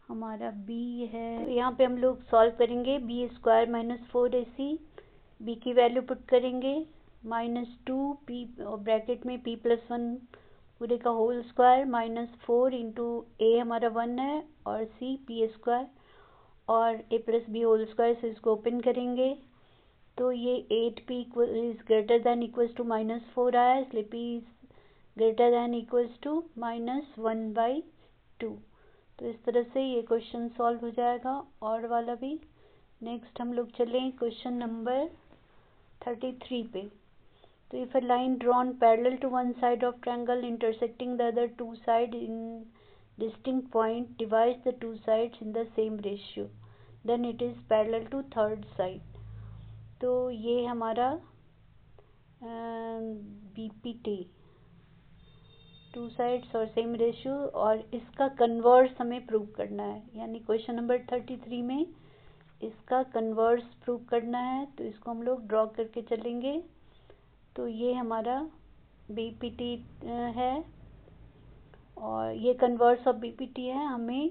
हमारा B है, तो यहाँ पे हम लोग सॉल्व करेंगे। B² माइनस 4AC, B की वैल्यू पुट करेंगे -2 P ब्रैकेट में P प्लस 1 पूरे का होल स्क्वायर -4 इंटू A हमारा 1 है और C P² और A plus B whole square से इसको ओपन करेंगे। तो ये 8P is greater than equals to -4 आया, इसलिए P greater than equals to -1/2। तो इस तरह से ये क्वेश्चन सॉल्व हो जाएगा और वाला भी। नेक्स्ट हम लोग चलें क्वेश्चन नंबर 33 पे। तो if a line drawn parallel to one side of triangle intersecting the other two side in distinct point divides the two sides in the same ratio, then it is parallel to third side. तो ये हमारा BPT, two sides और same ratio, और इसका converse हमें prove करना है, यानी क्वेश्चन नंबर 33 में इसका कन्वर्स प्रूव करना है। तो इसको हम लोग ड्रॉ करके चलेंगे। तो ये हमारा BPT है और ये कन्वर्स ऑफ BPT है। हमें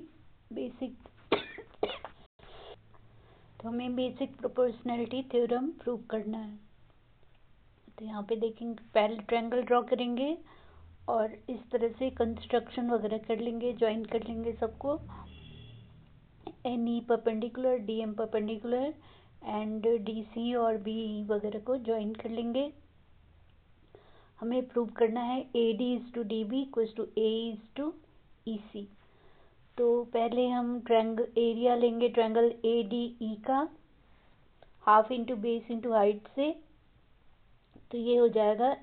बेसिक तो हमें बेसिक प्रोपोर्शनैलिटी थ्योरम प्रूव करना है। तो यहाँ पे देखेंगे, पैरेलल ट्रायंगल ड्रॉ करेंगे और इस तरह से कंस्ट्रक्शन वगैरह कर लेंगे, ज्वाइन कर लेंगे सबको, NE perpendicular, DM perpendicular and DC और BE वगैरह को ज्वाइन कर लेंगे। हमें प्रूव करना है AD is to DB equals to A is to EC। तो पहले हम ट्रायंगल एरिया लेंगे ट्रायंगल ADE का, half into base into height से, तो ये हो जाएगा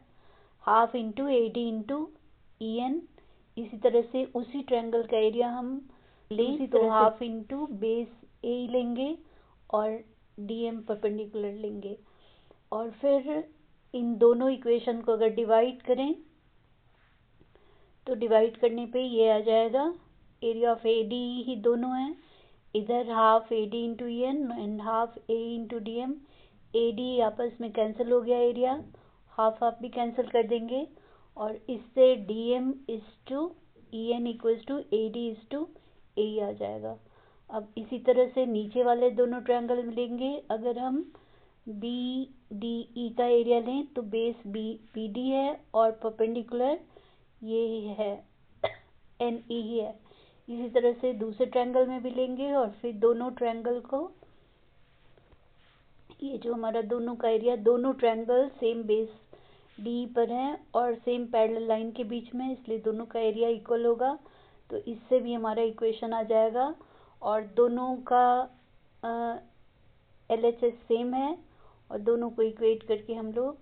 half into AD into EN। इसी तरह से उसी ट्रायंगल का एरिया हम लें तो हाफ इंटू बेस A लेंगे और DM परपेंडिकुलर लेंगे, और फिर इन दोनों इक्वेशन को अगर डिवाइड करें तो डिवाइड करने पे ये आ जाएगा एरिया ऑफ AD ही दोनों हैं, इधर half AD into EN and half A into DM। AD आपस में कैंसिल हो गया, एरिया हाफ हाफ भी कैंसिल कर देंगे, और इससे DM is to EN equals to AD is to A आ जाएगा। अब इसी तरह से नीचे वाले दोनों ट्रायंगल मिलेंगे, अगर हम BDE का एरिया लें तो बेस BD है और परपेंडिकुलर ये है NE ही है। इसी तरह से दूसरे ट्रायंगल में भी लेंगे और फिर दोनों ट्रायंगल को, ये जो हमारा दोनों का एरिया, दोनों ट्रायंगल सेम बेस D पर हैं और सेम पैरेलल लाइन के बीच में, इसलिए दोनों का एरिया इक्वल होगा। तो इससे भी हमारा इक्वेशन आ जाएगा, और दोनों का LHS सेम है और दोनों को इक्वेट करके हम लोग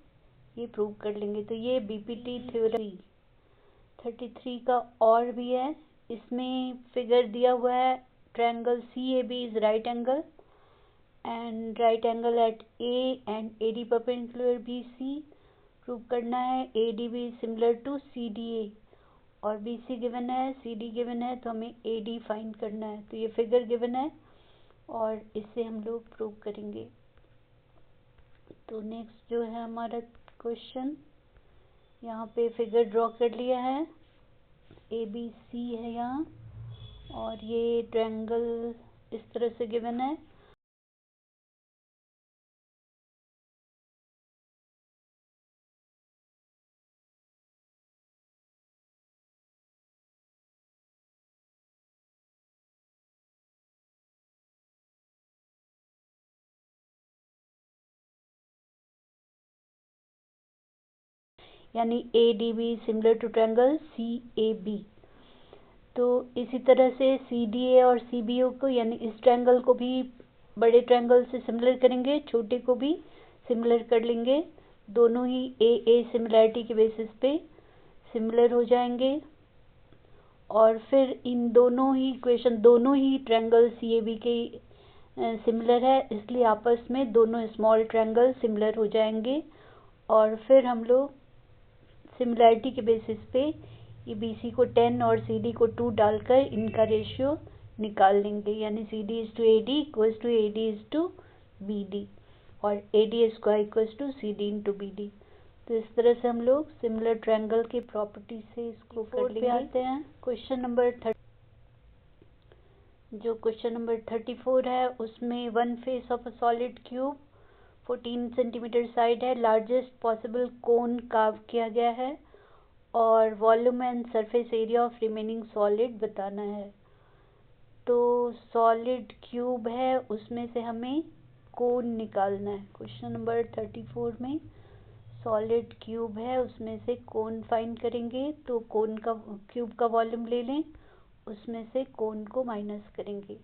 ये प्रूव कर लेंगे। तो ये BPT थ्योरम 33 का और भी है। इसमें फिगर दिया हुआ है triangle CAB is right angle and right angle at A and AD perpendicular BC। Prove करना है ADB सिमिलर टू CDA, और BC गिवन है, CD गिवन है, तो हमें AD फाइंड करना है। तो ये फिगर गिवन है और इससे हम लोग प्रूव करेंगे। तो नेक्स्ट जो है हमारा क्वेश्चन, यहाँ पे फिगर ड्रॉ कर लिया है, ABC है यहाँ, और ये ट्रायंगल इस तरह से गिवन है। यानी ADB similar to triangle CAB। तो इसी तरह से CDA और CBO को, यानी इस ट्रायंगल को भी बड़े ट्रायंगल से सिमिलर करेंगे, छोटे को भी सिमिलर कर लेंगे, दोनों ही AA सिमिलैरिटी के बेसिस पे सिमिलर हो जाएंगे। और फिर इन दोनों ही इक्वेशन, दोनों ही ट्रायंगल CAB के सिमिलर है, इसलिए आपस में दोनों स्मॉल ट्रायंगल सिमिलर हो जाएंगे, और फिर हम लोग सिमिलैरिटी के बेसिस पे ये BC को 10 और CD को 2 डालकर इनका रेशियो निकाल लेंगे, यानी CD is to AD equals to AD is to BD और AD square equals to CD into BD। तो इस तरह से हम लोग सिमिलर ट्रायंगल की प्रॉपर्टी से इसको कर लेंगे। आते हैं क्वेश्चन नंबर 30। जो क्वेश्चन नंबर 34 है उसमें one face of a solid cube 14 centimetre side है, लार्जेस्ट पॉसिबल कोन कार्व किया गया है, और volume and surface area of remaining solid बताना है। तो सॉलिड क्यूब है, उसमें से हमें कोन निकालना है। क्वेश्चन नंबर 34 में सॉलिड क्यूब है, उसमें से कोन फाइंड करेंगे। तो कोन का, क्यूब का वॉल्यूम ले लें, उसमें से कोन को माइनस करेंगे।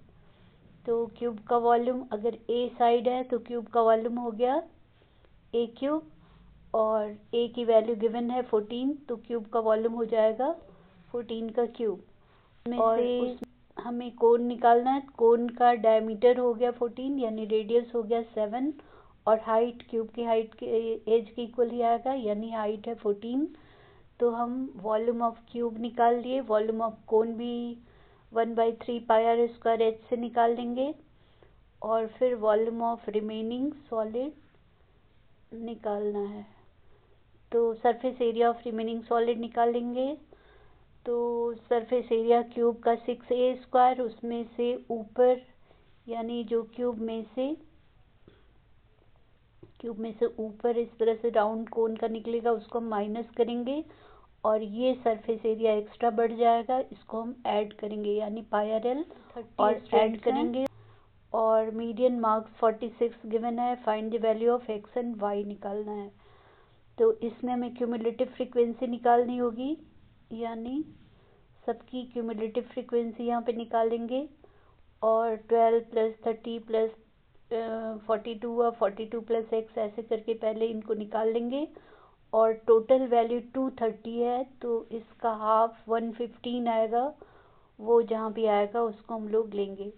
तो क्यूब का वॉल्यूम अगर A साइड है तो क्यूब का वॉल्यूम हो गया A क्यूब, और A की वैल्यू गिवन है 14, तो क्यूब का वॉल्यूम हो जाएगा 14 का क्यूब। और हमें कोन निकालना है। कोन का डायमीटर हो गया 14, यानी रेडियस हो गया 7, और हाइट क्यूब की हाइट के एज के इक्वल ही आएगा, यानी हाइट है 14। तो हम वॉल्यूम ऑफ क्यूब निकाल लिए, वॉल्यूम ऑफ कोन भी 1/3 पाई आर स्क्वायर H से निकाल लेंगे, और फिर वॉल्यूम ऑफ रिमेनिंग सॉलिड निकालना है। तो surface area of remaining solid निकालेंगे। तो सरफेस एरिया क्यूब का 6A स्क्वायर, उसमें से ऊपर, यानी जो क्यूब में से ऊपर इस तरह से राउंड कोन का निकलेगा, उसको हम माइनस करेंगे, और ये सरफेस एरिया एक्स्ट्रा बढ़ जाएगा, इसको हम ऐड करेंगे, यानी पाई आर एल और ऐड करेंगे। और मीडियन मार्क्स 46 गिवन है, find the value of x and y निकालना है। तो इसमें हमें क्यूमुलेटिव फ्रीक्वेंसी निकालनी होगी, यानी सबकी क्यूमुलेटिव फ्रीक्वेंसी यहाँ पे निकालेंगे और 12 प्लस 30 प्लस 42 और 42 प्लस x ऐसे करके पहले इनको निकाल लेंगे और टोटल वैल्यू 230 है, तो इसका हाफ 115 आएगा, वो जहाँ भी आएगा उसको हम लोग लेंगे।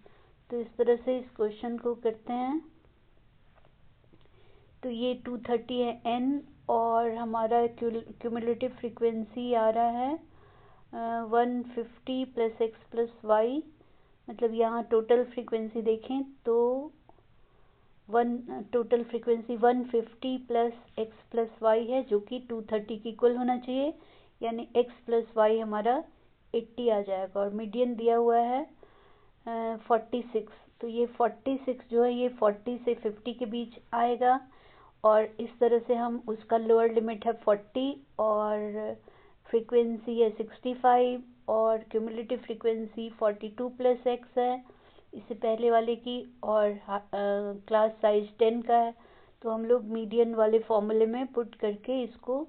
तो इस तरह से इस क्वेश्चन को करते हैं। तो ये 230 है n और हमारा क्यूमुलेटिव फ्रीक्वेंसी आ रहा है 150 प्लस एक्स प्लस वाई, मतलब यहाँ टोटल फ्रीक्वेंसी देखें तो total frequency 150 plus x plus y है, जो कि 230 की इक्वल होना चाहिए, यानी एक्स प्लस वाई हमारा 80 आ जाएगा। और मीडियन दिया हुआ है 46, तो ये 46 जो है ये 40 से 50 के बीच आएगा और इस तरह से हम उसका लोअर लिमिट है 40 और फ्रीक्वेंसी है 65 और क्यूमुलेटिव फ्रीक्वेंसी 42 प्लस एक्स है इससे पहले वाले की, और क्लास साइज 10 का है। तो हम लोग मीडियन वाले फॉर्मूले में पुट करके इसको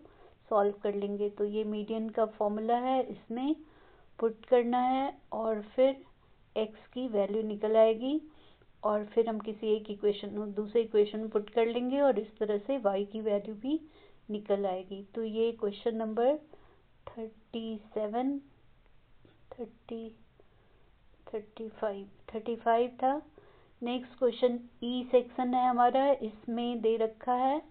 सॉल्व कर लेंगे। तो ये मीडियन का फॉर्मूला है, इसमें पुट करना है और फिर x की वैल्यू निकल आएगी और फिर हम किसी एक इक्वेशन दूसरे इक्वेशन में पुट कर लेंगे और इस तरह से y की वैल्यू भी निकल आएगी। तो ये क्वेश्चन नंबर 35 था। नेक्स्ट क्वेश्चन ई सेक्शन है हमारा, इसमें दे रखा है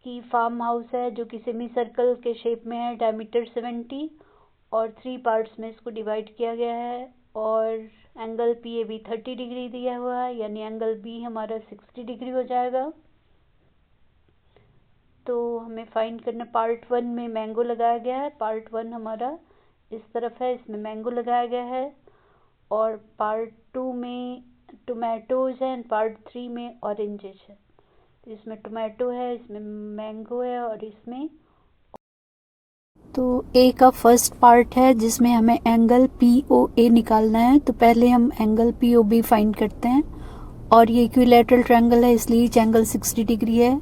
कि फार्म हाउस है जो कि सेमी सर्कल के शेप में है, डायमीटर 70 और 3 पार्ट्स में इसको डिवाइड किया गया है और angle P A B 30 degree दिया हुआ है, यानी एंगल बी हमारा 60 डिग्री हो जाएगा। तो हमें फाइंड करना, पार्ट 1 में मैंगो लगाया गया है, पार्ट 1 हमारा इस तरफ है, इसमें मैंगो लगाया गया है और पार्ट 2 में टोमेटोज है एंड पार्ट 3 में ऑरेंजेस है। तो इसमें टोमेटो है, इसमें मैंगो है और इसमें तो ए का फर्स्ट पार्ट है जिसमें हमें एंगल पी ओ ए निकालना है। तो पहले हम angle P O B find करते हैं और ये इक्विलैटरल ट्रायंगल है, इसलिए ईच एंगल 60 डिग्री है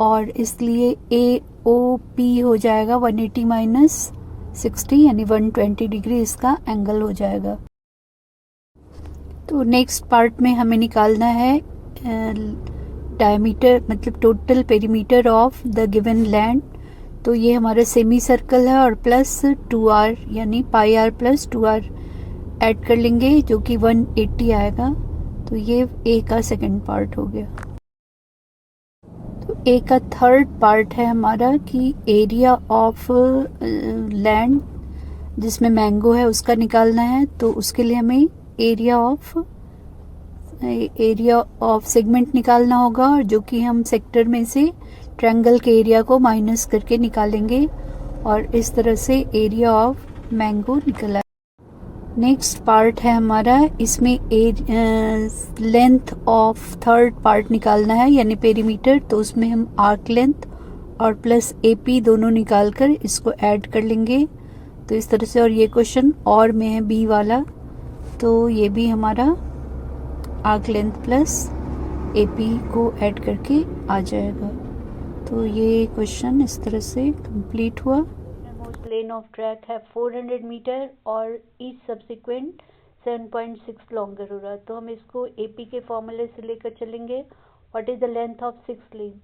और इसलिए ए ओ पी हो जाएगा 180 माइनस 60 यानी 120 डिग्री इसका एंगल हो जाएगा। तो नेक्स्ट पार्ट में हमें निकालना है डायमीटर, मतलब total perimeter of the given land. तो ये हमारा सेमी सर्कल है और प्लस 2r यानी पाई आर प्लस 2r ऐड कर लेंगे जो कि 180 आएगा। तो ये ए का सेकंड पार्ट हो गया। तो ए का थर्ड पार्ट है हमारा कि एरिया ऑफ लैंड जिसमें मैंगो है उसका निकालना है। तो उसके लिए हमें एरिया ऑफ सेगमेंट निकालना होगा और जो कि हम सेक्टर में से ट्रायंगल के एरिया को माइनस करके निकालेंगे और इस तरह से एरिया ऑफ मैंगो निकला। नेक्स्ट पार्ट है हमारा, इसमें लेंथ ऑफ थर्ड पार्ट निकालना है यानी पेरीमीटर। तो उसमें हम आर्क लेंथ और प्लस एपी दोनों निकाल कर इसको ऐड कर लेंगे। तो इस तरह से, और ये क्वेश्चन और में है बी वाला, तो ये भी हमारा आर्क लेंथ प्लस एपी को ऐड करके आ जाएगा। तो ये क्वेश्चन इस तरह से कंप्लीट हुआ। मोस्ट लेन ऑफ ट्रैक है 400 मीटर और ईच सब्सिक्वेंट 7.6 लॉन्गर हो रहा है। तो हम इसको एपी के फॉर्मूले से लेकर चलेंगे। What is the length of 6 लेन?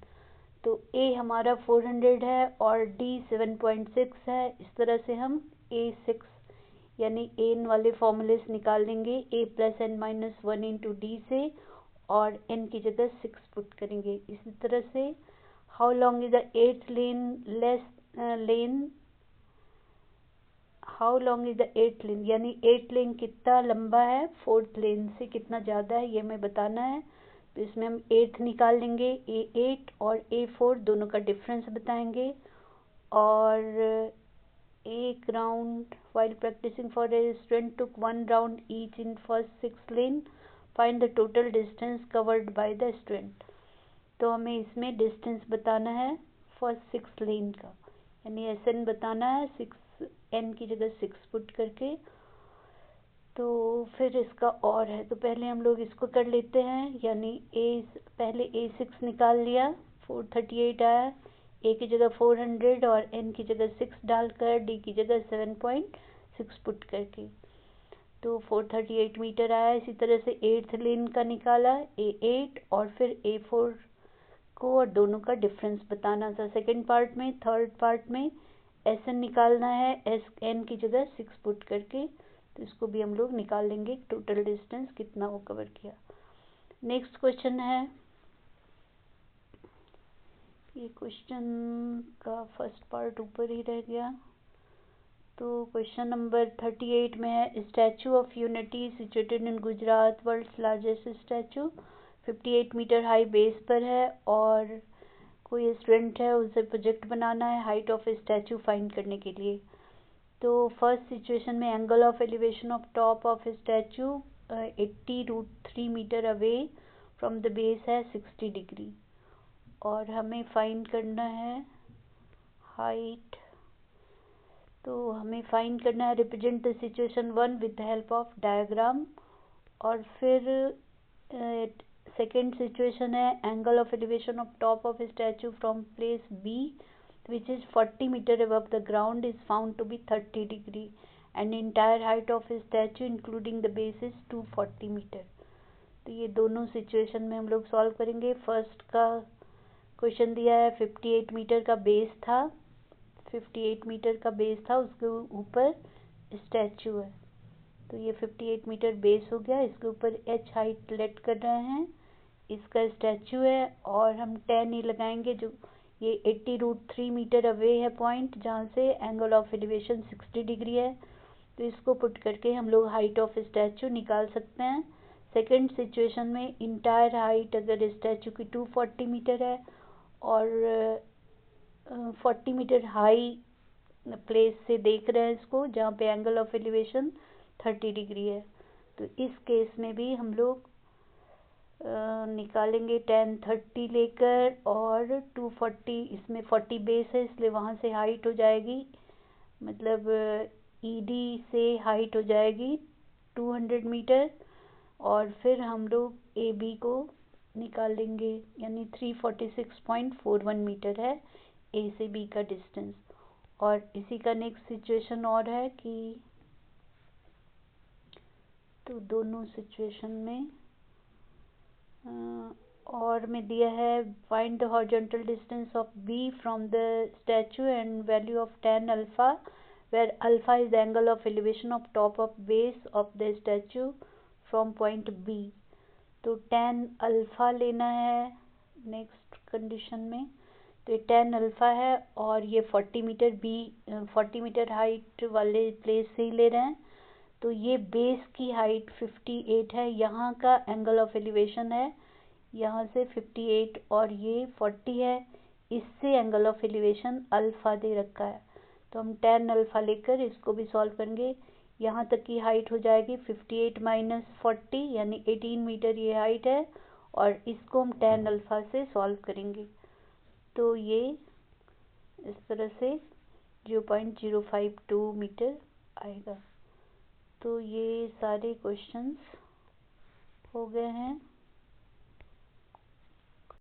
तो ए हमारा 400 है और डी 7.6 है। इस तरह से हम A6 यानी एन वाले फॉर्मूले से निकाल देंगे, A plus N minus 1 into D से, और एन की जगह 6 पुट करेंगे। इसी तरह से how long is the 8th लेन यानी 8th लेन कितना लंबा है 4th लेन से कितना ज़्यादा है ये हमें बताना है। तो इसमें हम 8th निकाल लेंगे, A8 और A4 दोनों का डिफरेंस बताएंगे। और एक round while practicing for a student took 1 round each in first 6 lane, find the total distance covered by the student। तो हमें इसमें डिस्टेंस बताना है फर्स्ट 6 लेन का, यानी SN बताना है, 6N की जगह 6 पुट करके। तो फिर इसका और है, तो पहले हम लोग इसको कर लेते हैं, यानी पहले A6 निकाल लिया 438 आया, ए की जगह 400 और एन की जगह 6 डालकर डी की जगह 7.6 पुट करके तो 438 मीटर आया। इसी तरह से 8th लेन का निकाला A8 और फिर A4 को और दोनों का डिफरेंस बताना था सेकंड पार्ट में। थर्ड पार्ट में SN निकालना है SN की जगह 6 पुट करके, तो इसको भी हम लोग निकाल लेंगे टोटल डिस्टेंस कितना वो कवर किया। नेक्स्ट क्वेश्चन है, ये क्वेश्चन का फर्स्ट पार्ट ऊपर ही रह गया। तो क्वेश्चन नंबर 38 में है, Statue of Unity situated in Gujarat, world's largest statue, 58 metre high base पर है और कोई स्टूडेंट है उसे प्रोजेक्ट बनाना है हाइट ऑफ स्टैचू फाइंड करने के लिए। तो फर्स्ट सिचुएशन में angle of elevation of top of statue 80√3 metre away from the base है 60 डिग्री और हमें फाइंड करना है हाइट। तो हमें फाइंड करना है represent the situation 1 with the help of diagram और फिर सेकेंड सिचुएशन है angle of elevation of top of statue from place B which is 40 meter above the ground is found to be 30 degree and entire height of a statue including the base is 240 meter। तो ये दोनों situation में हम लोग solve करेंगे। First का question दिया है 58 मीटर का बेस था, 58 मीटर का बेस था, उसके ऊपर स्टैचू है। तो ये 58 मीटर बेस हो गया, इसके ऊपर h हाइट लेट कर रहे हैं, इसका स्टैचू है और हम 10 ही लगाएंगे जो ये 80√3 मीटर अवे है पॉइंट जहाँ से एंगल ऑफ एलिवेशन 60 डिग्री है। तो इसको पुट करके हम लोग हाइट ऑफ स्टैचू निकाल सकते हैं। सेकंड सिचुएशन में इंटायर हाइट अगर स्टैचू की 240 मीटर है और 40 मीटर हाई प्लेस से देख रहे हैं इसको जहाँ पे एंगल ऑफ एलिवेशन 30 डिग्री है। तो इस केस में भी हम लोग निकालेंगे 1030 लेकर और 240, इसमें 40 बेस है इसलिए वहाँ से हाइट हो जाएगी, मतलब ED से हाइट हो जाएगी 200 मीटर और फिर हम लोग AB को निकालेंगे यानी 346.41 मीटर है A से B का डिस्टेंस। और इसी का नेक्स्ट सिचुएशन और है कि तो दोनों सिचुएशन में और में दिया है find the horizontal distance of B from the statue and value of tan alpha where alpha is the angle of elevation of top of base of the statue from point B। तो tan alpha लेना है next condition में। तो ये tan alpha है और ये 40 metre height वाले प्लेस से ही ले रहे हैं। तो ये बेस की हाइट 58 है, यहाँ का एंगल ऑफ एलिवेशन है यहाँ से 58 और ये 40 है, इससे एंगल ऑफ एलिवेशन अल्फा दे रखा है। तो हम tan अल्फा लेकर इसको भी सॉल्व करेंगे। यहाँ तक की हाइट हो जाएगी 58 माइनस 40 यानी 18 मीटर ये हाइट है और इसको हम tan अल्फा से सॉल्व करेंगे। तो ये इस तरह से 0.052 मीटर आएगा। तो ये सारे क्वेश्चंस हो गए हैं।